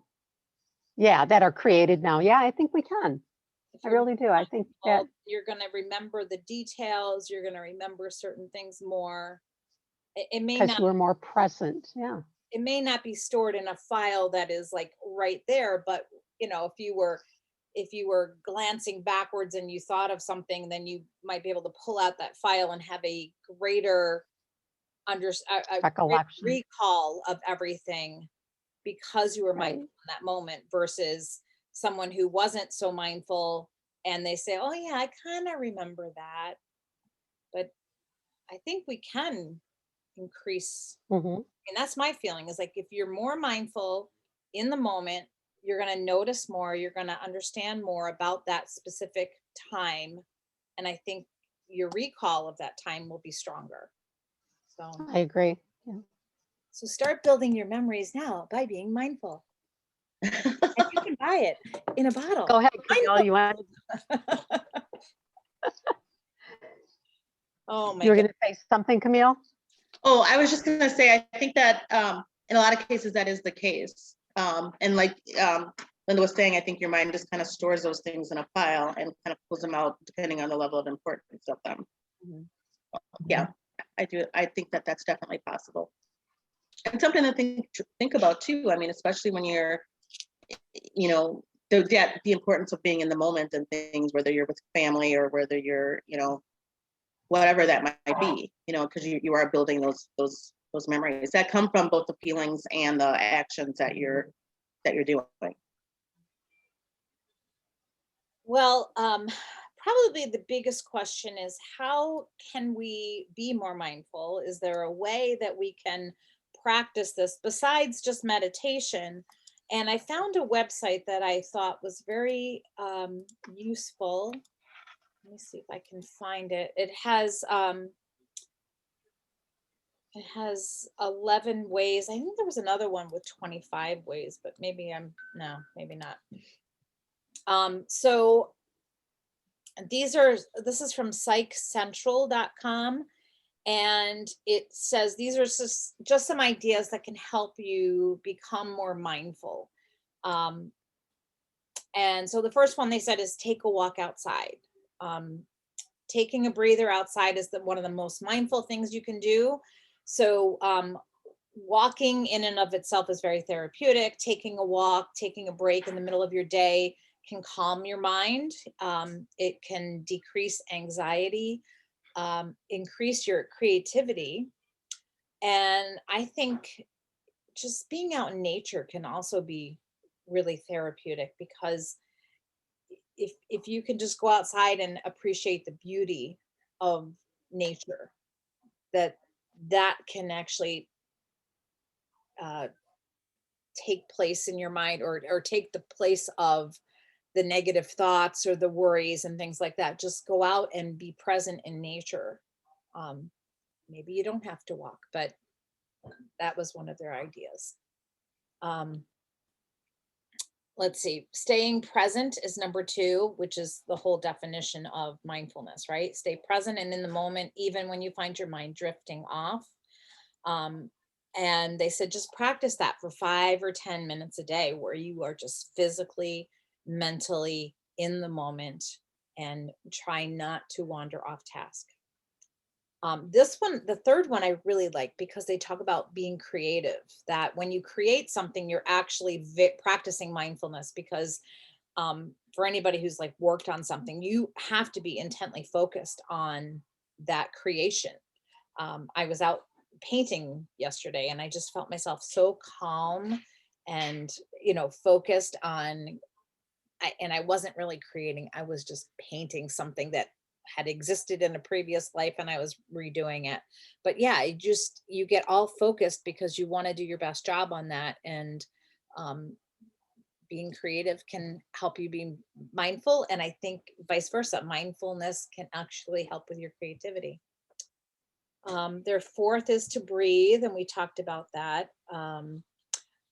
yeah, that are created now, yeah, I think we can. If I you're really do. I think that, mindful, you're going to remember the details. You're going to remember certain things more. It may because not. you were more present. Yeah. It may not be stored in a file that is like right there, but if you were glancing backwards and you thought of something, then you might be able to pull out that file and have a greater a greater Recollection. recall of everything because you were mindful Right. in that moment versus someone who wasn't so mindful and they say, oh yeah, I kind of remember that. But I think we can increase. Hmm. And that's my feeling, is like if you're more mindful in the moment, you're going to notice more, you're going to understand more about that specific time. And I think your recall of that time will be stronger. So, I agree. Yeah. so start building your memories now by being mindful. And you can buy it in a bottle. Go ahead, Camille. Mindful. You want? Oh my You were God. going to say something, Camille? Oh, I was just gonna say, I think that in a lot of cases that is the case. And like Linda was saying, I think your mind just kind of stores those things in a file and kind of pulls them out depending on the level of importance of them. Mhm. Yeah, I do. I think that that's definitely possible. And something to think about too. I mean, especially when you're, the importance of being in the moment and things, whether you're with family or whether you're, whatever that might be, because you are building those memories that come from both the feelings and the actions that you're doing. Well, probably the biggest question is how can we be more mindful? Is there a way that we can practice this besides just meditation. And I found a website that I thought was very useful. Let me see if I can find it. It has 11 ways. I think there was another one with 25 ways, but maybe maybe not. So this is from psychcentral.com. And it says these are just some ideas that can help you become more mindful. And so the first one they said is take a walk outside. Taking a breather outside is one of the most mindful things you can do. So walking in and of itself is very therapeutic. Taking a walk, taking a break in the middle of your day can calm your mind. It can decrease anxiety, increase your creativity. And I think just being out in nature can also be really therapeutic, because if you can just go outside and appreciate the beauty of nature, that can actually take place in your mind, or take the place of the negative thoughts or the worries and things like that. Just go out and be present in nature. Maybe you don't have to walk, but that was one of their ideas. Let's see, staying present is number 2, which is the whole definition of mindfulness, right? Stay present and in the moment, even when you find your mind drifting off. And they said, just practice that for 5 or 10 minutes a day, where you are just physically, mentally in the moment, and try not to wander off task. This one, the third one, I really like, because they talk about being creative, that when you create something, you're actually practicing mindfulness, because for anybody who's like worked on something, you have to be intently focused on that creation. I was out painting yesterday, and I just felt myself so calm and, focused on, and I wasn't really creating, I was just painting something that had existed in a previous life, and I was redoing it. But yeah, you get all focused because you want to do your best job on that. And being creative can help you be mindful. And I think vice versa, mindfulness can actually help with your creativity. Their fourth is to breathe, and we talked about that.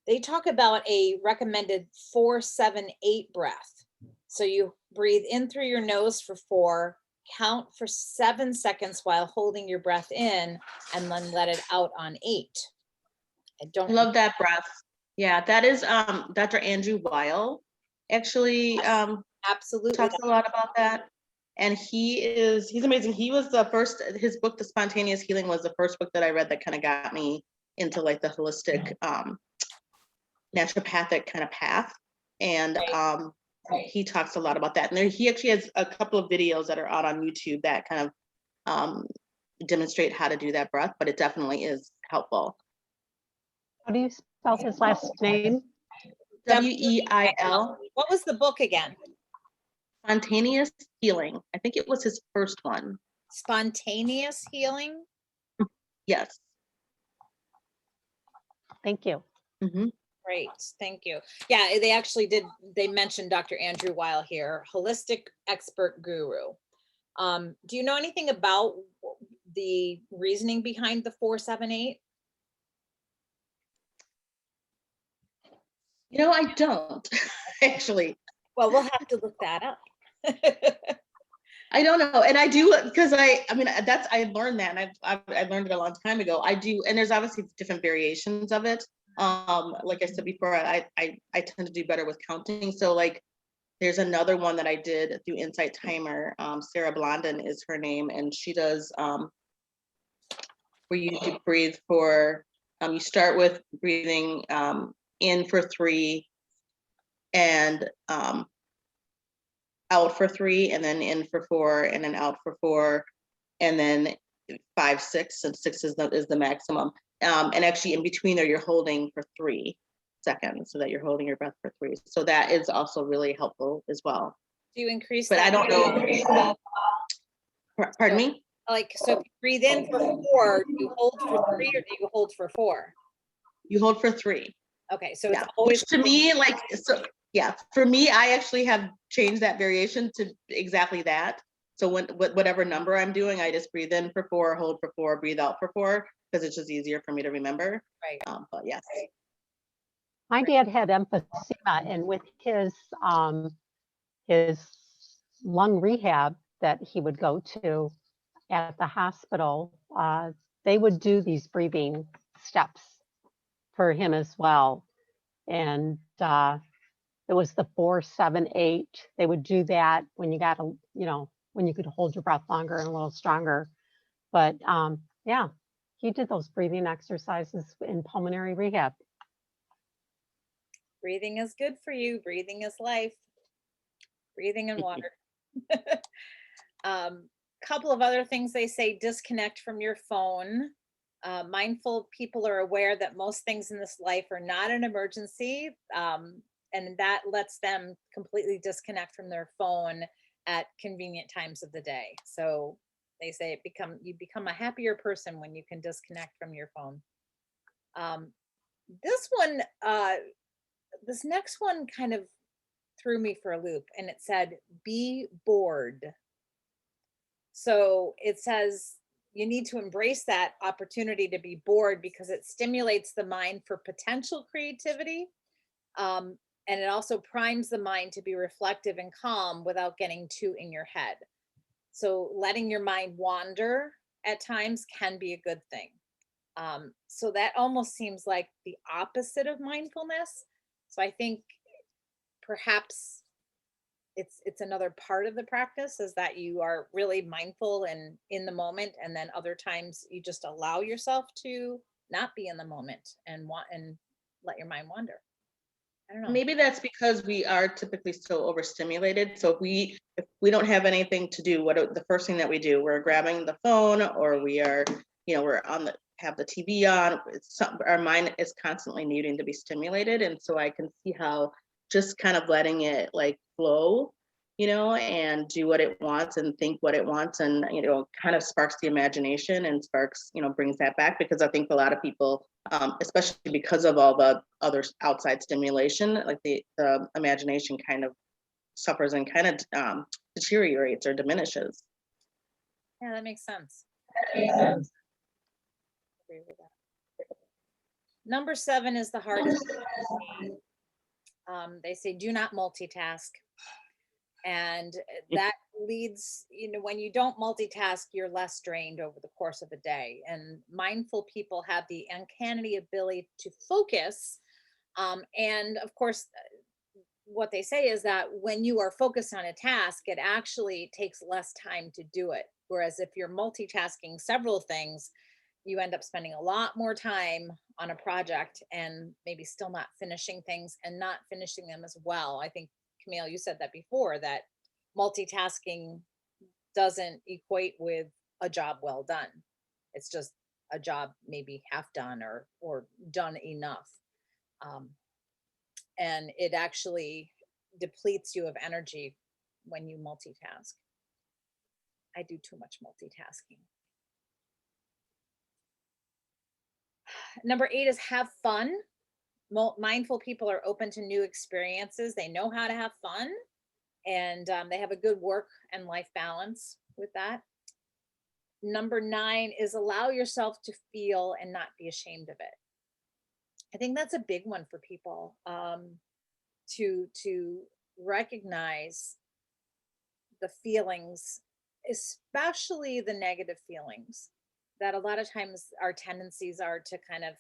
They talk about a recommended 4-7-8 breath. So you breathe in through your nose for 4, count for 7 seconds while holding your breath in, and then let it out on 8. I love that breath. Yeah, that is Dr. Andrew Weil actually absolutely talks a lot about that. And he's amazing. He was the first, his book, The Spontaneous Healing, was the first book that I read that kind of got me into like the holistic naturopathic kind of path. And he talks a lot about that. And he actually has a couple of videos that are out on YouTube that kind of demonstrate how to do that breath, but it definitely is helpful. How do you spell his last name? Weil. What was the book again? Spontaneous Healing. I think it was his first one. Spontaneous Healing? Yes. Thank you. Mm-hmm. Great, thank you. Yeah, they mentioned Dr. Andrew Weil here, holistic expert guru. Do you know anything about the reasoning behind the 4-7-8? I don't actually. Well, we'll have to look that up. I don't know, and I do, because I learned that, and I learned it a long time ago. I do, and there's obviously different variations of it. Like I said before, I tend to do better with counting. So like, there's another one that I did through Insight Timer. Sarah Blondin is her name, and she does where you do breathe for. You start with breathing in for 3, and out for 3, and then in for 4, and then out for 4, and then 5, 6, and 6 is the maximum. And actually in between there, you're holding for 3 seconds, so that you're holding your breath for 3. So that is also really helpful as well. Do you increase but that? I don't know. Pardon me? Like, so if you breathe in for 4, do you hold for 3 or do you hold for 4? You hold for 3. Okay, so it's Yeah, always which to me, like, so, yeah, for me, I actually have changed that variation to exactly that. So whatever number I'm doing, I just breathe in for 4, hold for 4, breathe out for 4, because it's just easier for me to remember. right. But yes. My dad had emphysema, and with his lung rehab that he would go to at the hospital, they would do these breathing steps for him as well. And it was the 4, 7, 8. They would do that when you got when you could hold your breath longer and a little stronger. But yeah, he did those breathing exercises in pulmonary rehab. Breathing is good for you. Breathing is life. Breathing and water. Couple of other things they say: disconnect from your phone. Mindful people are aware that most things in this life are not an emergency, and that lets them completely disconnect from their phone at convenient times of the day. So they say you become a happier person when you can disconnect from your phone. This one, this next one kind of threw me for a loop, and it said, be bored. So it says you need to embrace that opportunity to be bored because it stimulates the mind for potential creativity. And it also primes the mind to be reflective and calm without getting too in your head. So letting your mind wander at times can be a good thing. So that almost seems like the opposite of mindfulness. So I think perhaps it's another part of the practice, is that you are really mindful and in the moment, and then other times you just allow yourself to not be in the moment and let your mind wander. I don't know. Maybe that's because we are typically so overstimulated. So if we don't have anything to do, the first thing that we do, we're grabbing the phone, or we are, we're have the TV on. Our mind is constantly needing to be stimulated, and so I can see how just kind of letting it like flow, and do what it wants and think what it wants, and kind of sparks the imagination and sparks, brings that back, because I think a lot of people, especially because of all the other outside stimulation, like the imagination kind of suffers and kind of deteriorates or diminishes. Yeah, that makes sense. Agree with that. Number 7 is the hardest. They say do not multitask. And that leads, when you don't multitask, you're less drained over the course of a day. And mindful people have the uncanny ability to focus. And of course, what they say is that when you are focused on a task, it actually takes less time to do it. Whereas if you're multitasking several things, you end up spending a lot more time on a project and maybe still not finishing things and not finishing them as well. I think, Camille, you said that before, that multitasking doesn't equate with a job well done. It's just a job maybe half done or done enough. And it actually depletes you of energy when you multitask. I do too much multitasking. Number 8 is have fun. Mindful people are open to new experiences. They know how to have fun, and they have a good work and life balance with that. Number 9 is allow yourself to feel and not be ashamed of it. I think that's a big one for people, to recognize the feelings, especially the negative feelings, that a lot of times our tendencies are to kind of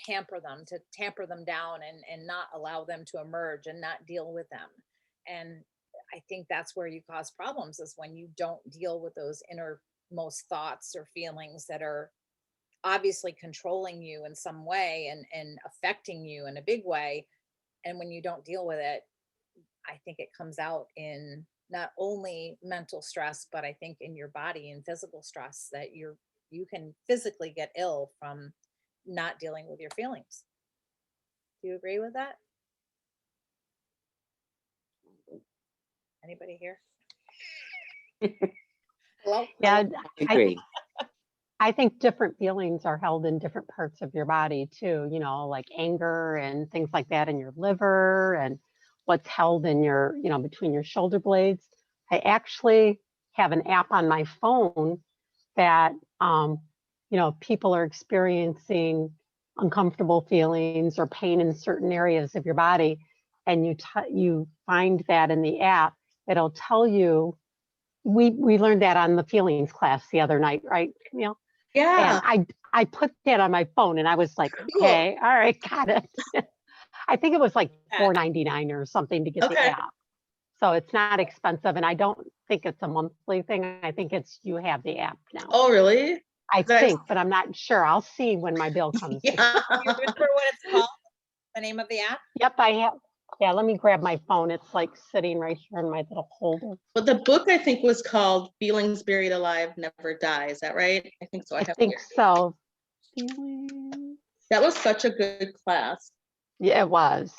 tamper them down and not allow them to emerge and not deal with them. And I think that's where you cause problems, is when you don't deal with those innermost thoughts or feelings that are obviously controlling you in some way and affecting you in a big way. And when you don't deal with it, I think it comes out in not only mental stress, but I think in your body and physical stress, that you can physically get ill from not dealing with your feelings. Do you agree with that? Anybody here? Hello? Yeah, I agree. I think different feelings are held in different parts of your body too, you know, like anger and things like that in your liver and what's held in your, you know, between your shoulder blades. I actually have an app on my phone that, you know, people are experiencing uncomfortable feelings or pain in certain areas of your body, and you find that in the app, it'll tell you. We learned that on the feelings class the other night, right, Camille? Yeah, And I put that on my phone and I was like, cool. okay, all right, got it. I think it was like $4.99 or something to get the Okay. app. So it's not expensive, and I don't think it's a monthly thing. I think it's you have the app now. Oh, really? I That's- think, but I'm not sure. I'll see when my bill comes. Yeah. Do you remember what it's called? The name of the app? Yep, I have. Yeah, let me grab my phone. It's like sitting right here in my little holder. But the book I think was called Feelings Buried Alive Never Die. Is that right? I think so. I have it think here. so. That was such a good class. Yeah, it was.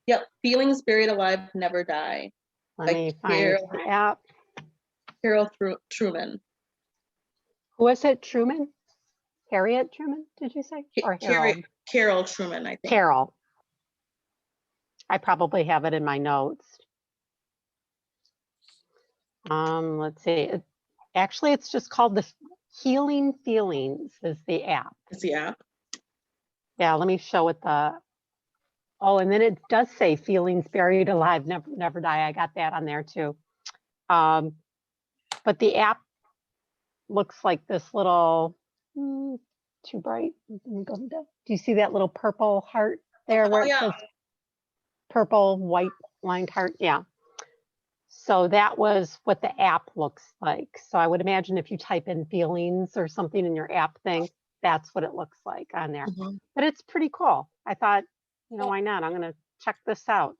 Yep, Feelings Buried Alive Never Die. Let Like me find Carol- the app. Carol Truman. Who was it? Truman? Harriet Truman, did you say? Or Harold? Carol Truman, I think. Carol. I probably have it in my notes. Let's see. Actually, it's just called the Healing Feelings is the app. It's the app. Yeah, let me show it the. Oh, and then it does say Feelings Buried Alive, Never Die. I got that on there too. But the app looks like this little, too bright. Let me go to do you see that little purple heart there where Oh, it yeah. says purple white lined heart? Yeah. So that was what the app looks like. So I would imagine if you type in feelings or something in your app thing, that's what it looks like on there. Mhm. But it's pretty cool. I thought, you know, why not? I'm going to check this out.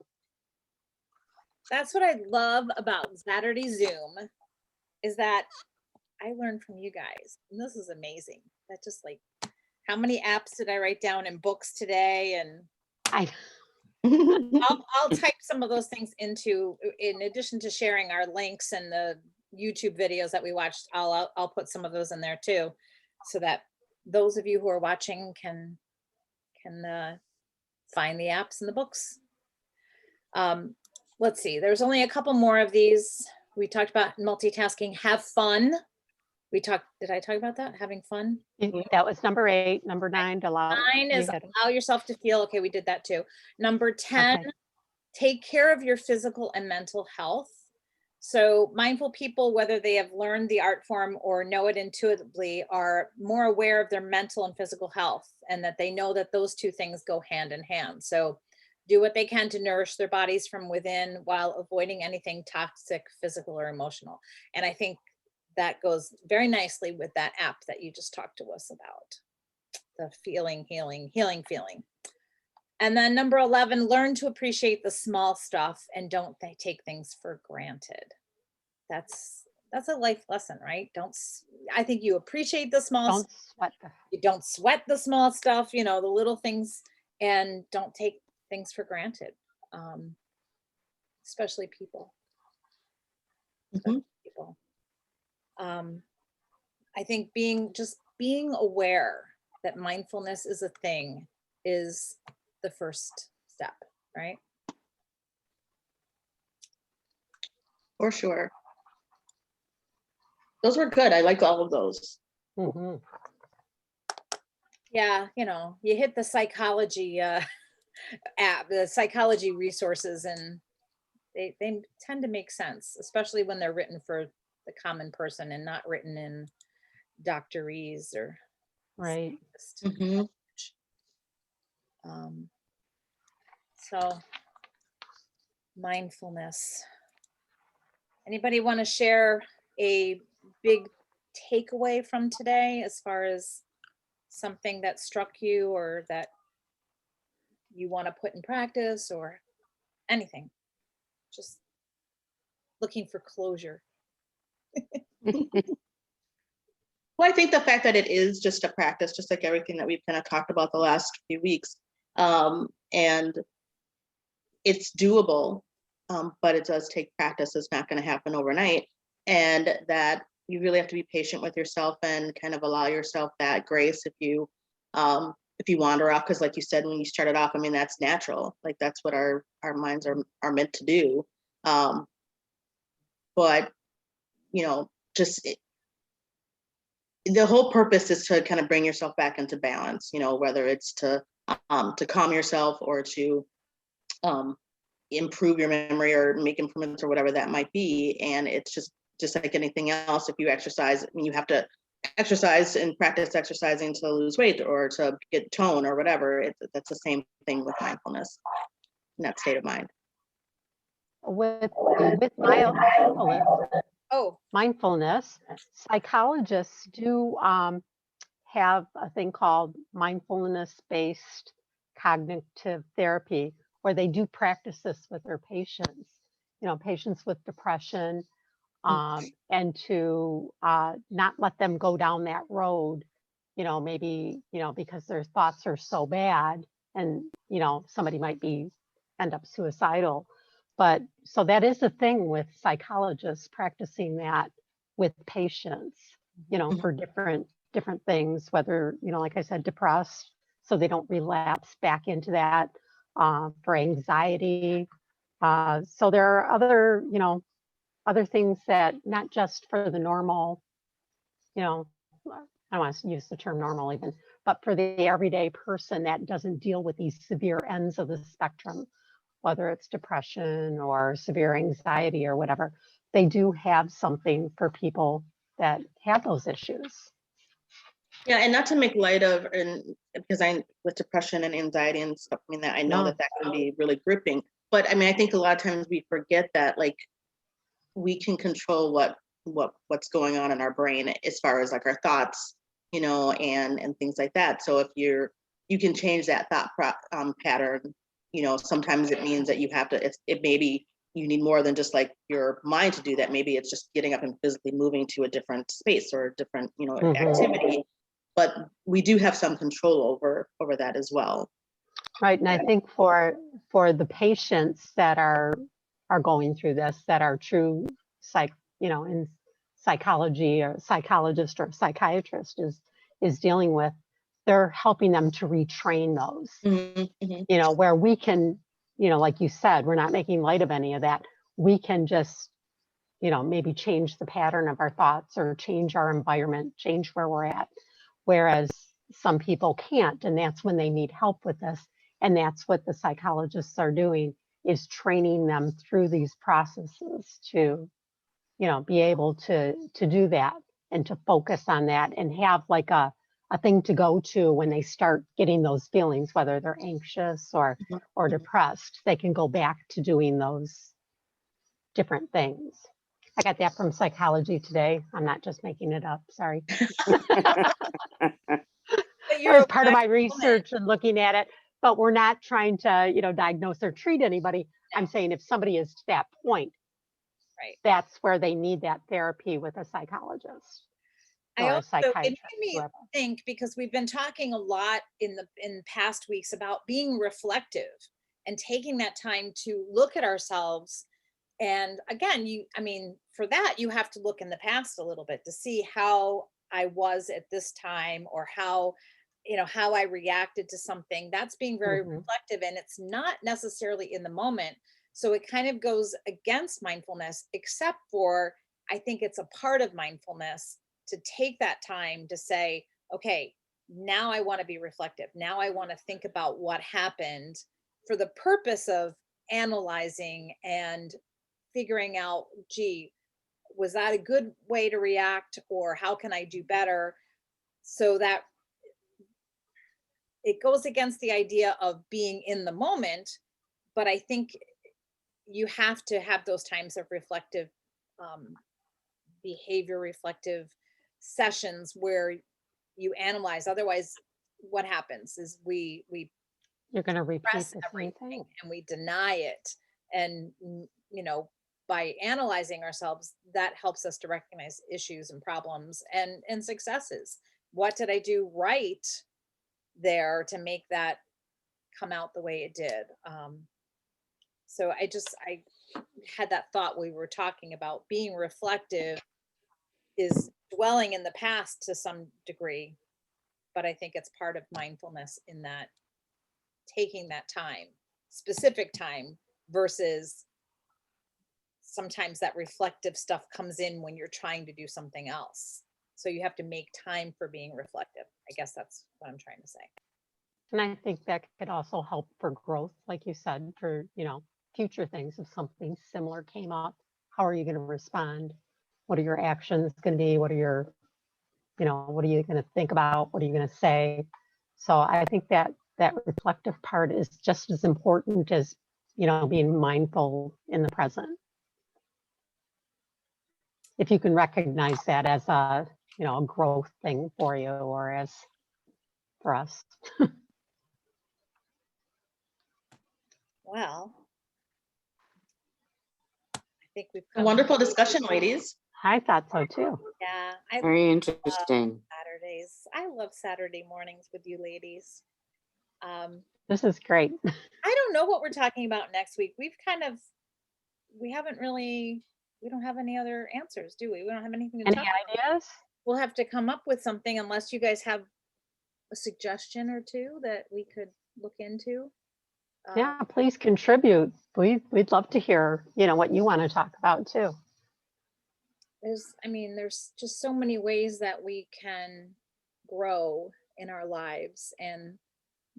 That's what I love about Saturday Zoom is that I learned from you guys. And this is amazing. That just like, how many apps did I write down in books today? And I I'll type some of those things into, in addition to sharing our links and the YouTube videos that we watched, I'll put some of those in there too, so that those of you who are watching can find the apps and the books. Let's see, there's only a couple more of these. We talked about multitasking, have fun. Did I talk about that? Having fun? that was number 8. Number 9, allow. 9 is allow yourself to feel. Okay, we did that too. Number 10, Okay. take care of your physical and mental health. So mindful people, whether they have learned the art form or know it intuitively, are more aware of their mental and physical health, and that they know that those two things go hand in hand. So do what they can to nourish their bodies from within while avoiding anything toxic, physical or emotional. And I think that goes very nicely with that app that you just talked to us about. The healing feeling. And then number 11, learn to appreciate the small stuff and don't take things for granted. That's a life lesson, right? I think you appreciate the small Don't stuff. sweat the. You don't sweat the small stuff, you know, the little things, and don't take things for granted. Especially people. Mhm. People. I think being aware that mindfulness is a thing is the first step, right? For sure. Those were good. I like all of those. Mhm. Yeah, you know, you hit the psychology app, the psychology resources, and they tend to make sense, especially when they're written for the common person and not written in doctorese or Right. Mhm. So mindfulness. Anybody want to share a big takeaway from today as far as something that struck you or that you want to put in practice or anything? Just looking for closure. Well, I think the fact that it is just a practice, just like everything that we've kind of talked about the last few weeks, and it's doable, but it does take practice. It's not going to happen overnight. and that you really have to be patient with yourself and kind of allow yourself that grace if you wander off, because like you said, when you started off, I mean, that's natural. Like that's what our minds are meant to do. But you know, the whole purpose is to kind of bring yourself back into balance, you know, whether it's to calm yourself or to improve your memory or make improvements or whatever that might be. And it's just like anything else. If you exercise, I mean, you have to exercise and practice exercising to lose weight or to get tone or whatever. That's the same thing with mindfulness in that state of mind. With mindfulness, Oh, mindfulness, psychologists do have a thing called mindfulness-based cognitive therapy, where they do practice this with their patients, you know, patients with depression, and to not let them go down that road, you know, maybe, you know, because their thoughts are so bad and, you know, somebody might end up suicidal. But so that is a thing with psychologists practicing that with patients, you know, for different things, whether, you know, like I said, depressed, so they don't relapse back into that, for anxiety. So there are other, you know, other things that not just for the normal, you know, I don't want to use the term normal even, but for the everyday person that doesn't deal with these severe ends of the spectrum, whether it's depression or severe anxiety or whatever, they do have something for people that have those issues. Yeah, and not to make light of, and because with depression and anxiety and stuff, I mean, that I know that can be really gripping. But I mean, I think a lot of times we forget that, like, we can control what's going on in our brain as far as like our thoughts, you know, and things like that. So if you can change that thought pattern, you know, sometimes it means that you have to. It maybe you need more than just like your mind to do that. Maybe it's just getting up and physically moving to a different space or a different, you know, activity. But we do have some control over that as well. Right, and I think for the patients that are going through this, that are true you know, in psychology or psychologist or psychiatrist is dealing with, they're helping them to retrain those. You know, where we can, you know, like you said, we're not making light of any of that. We can just, you know, maybe change the pattern of our thoughts or change our environment, change where we're at. Whereas some people can't, and that's when they need help with this. And that's what the psychologists are doing, is training them through these processes to, you know, be able to do that and to focus on that and have like a thing to go to when they start getting those feelings, whether they're anxious or depressed. They can go back to doing those different things. I got that from Psychology Today. I'm not just making it up, sorry. It was part of my research and looking at it, but we're not trying to, you know, diagnose or treat anybody. I'm saying if somebody is to that point, right, that's where they need that therapy with a psychologist. I also, it made me whoever. think, because we've been talking a lot in past weeks about being reflective and taking that time to look at ourselves. And again, I mean, for that, you have to look in the past a little bit to see how I was at this time, or how, you know, how I reacted to something. That's being very reflective, and it's not necessarily in the moment. So it kind of goes against mindfulness, except for, I think it's a part of mindfulness to take that time to say, okay, now I want to be reflective. Now I want to think about what happened, for the purpose of analyzing and figuring out, gee, was that a good way to react, or how can I do better? So that it goes against the idea of being in the moment. But I think you have to have those times of reflective behavior, reflective sessions where you analyze. Otherwise, what happens is you're going to repeat the same everything thing, and we deny it. And you know, by analyzing ourselves, that helps us to recognize issues and problems and successes. What did I do right there to make that come out the way it did? So had that thought we were talking about. Being reflective is dwelling in the past to some degree, but I think it's part of mindfulness in that taking that time, specific time, versus sometimes that reflective stuff comes in when you're trying to do something else. So you have to make time for being reflective. I guess that's what I'm trying to say. And I think that could also help for growth, like you said, for, future things. If something similar came up, how are you going to respond? What are your actions going to be? What are your, what are you going to think about? What are you going to say? So I think that reflective part is just as important as, being mindful in the present. If you can recognize that as a, a growth thing for you, or as for us. Well, I think we've A come. wonderful discussion, ladies. I thought so too. Yeah, I Very love interesting. Saturdays. I love Saturday mornings with you ladies. This is great. I don't know what we're talking about next week. We don't have any other answers, do we? We don't have anything to Any talk about. ideas? We'll have to come up with something unless you guys have a suggestion or two that we could look into. Yeah, please contribute. We'd love to hear, what you want to talk about too. There's just so many ways that we can grow in our lives and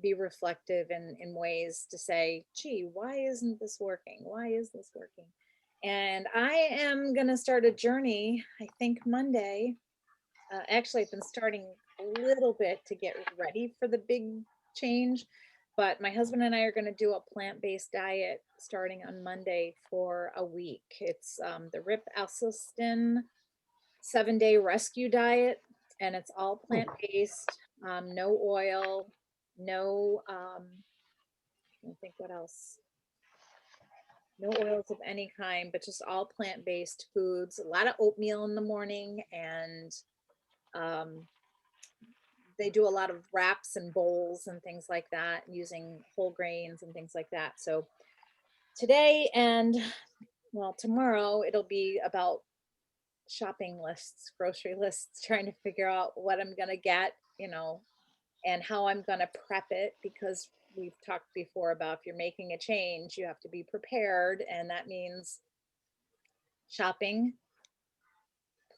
be reflective in ways to say, gee, why isn't this working? Why is this working? And I am going to start a journey, I think Monday. Actually, I've been starting a little bit to get ready for the big change, but my husband and I are going to do a plant-based diet starting on Monday for a week. It's the Rip Esselstyn 7-day rescue diet, and it's all plant-based, no oil, no, I don't think what else. No oils of any kind, but just all plant-based foods, a lot of oatmeal in the morning, and they do a lot of wraps and bowls and things like that, using whole grains and things like that. So today and tomorrow, it'll be about shopping lists, grocery lists, trying to figure out what I'm going to get, and how I'm going to prep it, because we've talked before about if you're making a change, you have to be prepared. And that means shopping,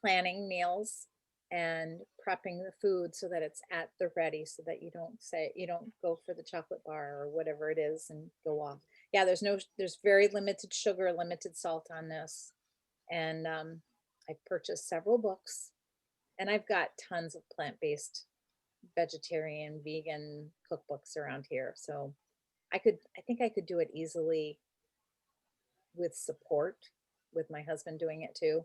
planning meals, and prepping the food so that it's at the ready, so that you don't go for the chocolate bar or whatever it is and go off. Yeah, there's very limited sugar, limited salt on this. And I purchased several books, and I've got tons of plant-based, vegetarian, vegan cookbooks around here. So I think I could do it easily with support, with my husband doing it too.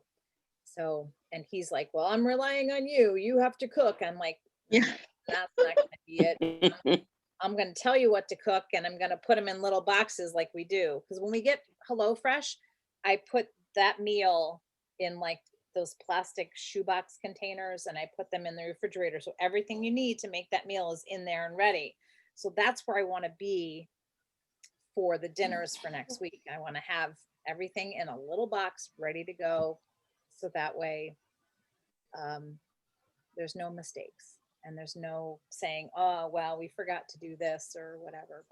So, and he's like, well, I'm relying on you. You have to cook. I'm like, Yeah. that's not going to be it. I'm going to tell you what to cook, and I'm going to put them in little boxes like we do. Because when we get HelloFresh, I put that meal in like those plastic shoebox containers, and I put them in the refrigerator. So everything you need to make that meal is in there and ready. So that's where I want to be for the dinners for next week. I want to have everything in a little box ready to go. So that way there's no mistakes, and there's no saying, oh, well, we forgot to do this or whatever.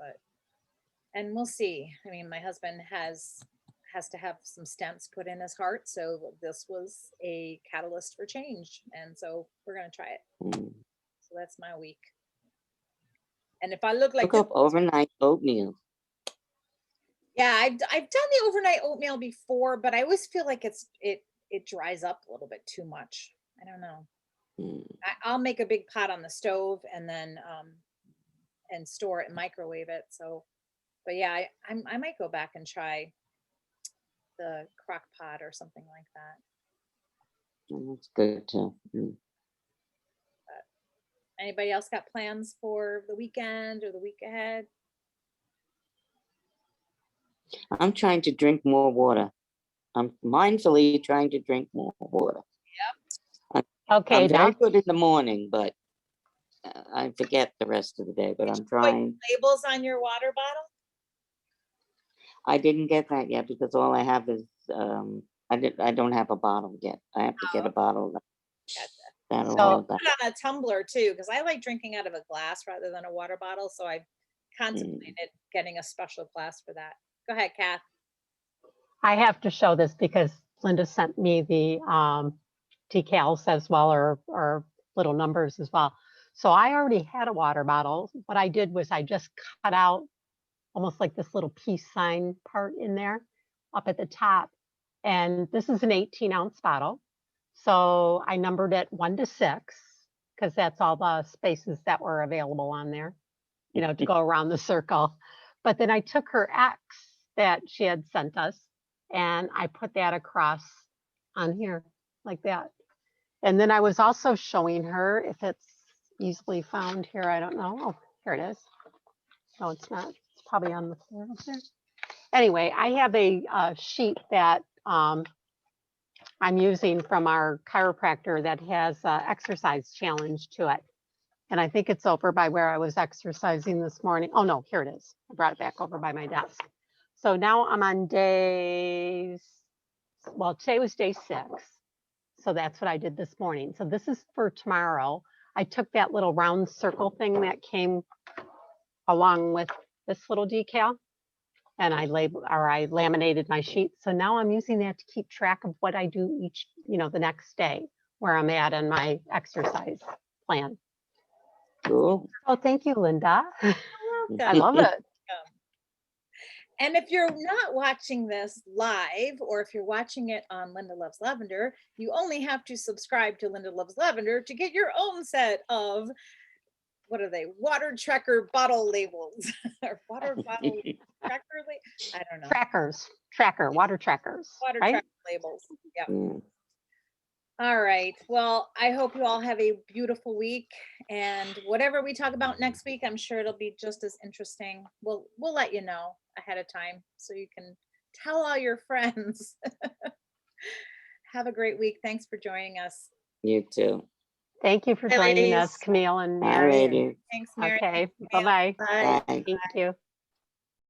And we'll see. I mean, my husband has to have some stents put in his heart. So this was a catalyst for change. And so we're going to try it. So that's my week. And if I look like Cook up overnight oatmeal. Yeah, I've done the overnight oatmeal before, but I always feel like it dries up a little bit too much. I don't know. I'll make a big pot on the stove and then and store it and microwave it. So, but yeah, I might go back and try the crock pot or something like that. That's good too. Anybody else got plans for the weekend or the week ahead? I'm trying to drink more water. I'm mindfully trying to drink more water. Yep. Okay, I'm very good in the morning, but I forget the rest of the day, but I'm trying. Labels on your water bottle? I didn't get that yet because all I have is, I don't have a bottle yet. I have to get a bottle. Gotcha. That'll So- hold that. Put it on a tumbler too, because I like drinking out of a glass rather than a water bottle. So I contemplated getting a special glass for that. Go ahead, Kath. I have to show this because Linda sent me the decals as well, or little numbers as well. So I already had a water bottle. What I did was I just cut out almost like this little peace sign part in there up at the top. And this is an 18-ounce bottle. So I numbered it 1 to 6 because that's all the spaces that were available on there, you know, to go around the circle. But then I took her X that she had sent us and I put that across on here like that. And then I was also showing her, if it's easily found here, I don't know. Oh, here it is. No, it's not. It's probably on the floor up there. Anyway, I have a sheet that I'm using from our chiropractor that has an exercise challenge to it. And I think it's over by where I was exercising this morning. Oh no, here it is. I brought it back over by my desk. So now I'm on well, today was day 6. So that's what I did this morning. So this is for tomorrow. I took that little round circle thing that came along with this little decal and I laminated my sheet. So now I'm using that to keep track of what I do each, the next day, where I'm at in my exercise plan. Cool. Oh, thank you, Linda. I Welcome. love it. And if you're not watching this live, or if you're watching it on Linda Loves Lavender, you only have to subscribe to Linda Loves Lavender to get your own set of, what are they? Water tracker bottle labels or water bottle tracker. I don't know. Water trackers. Water right? tracker labels. Yep. Yeah. All right. Well, I hope you all have a beautiful week, and whatever we talk about next week, I'm sure it'll be just as interesting. We'll let you know ahead of time so you can tell all your friends. Have a great week. Thanks for joining us. You too. Thank you for Bye, joining ladies. us, Camille and Bye, Mary. ladies. Thanks, Mary. Okay, Camille. bye-bye. Bye. Bye. Thank you.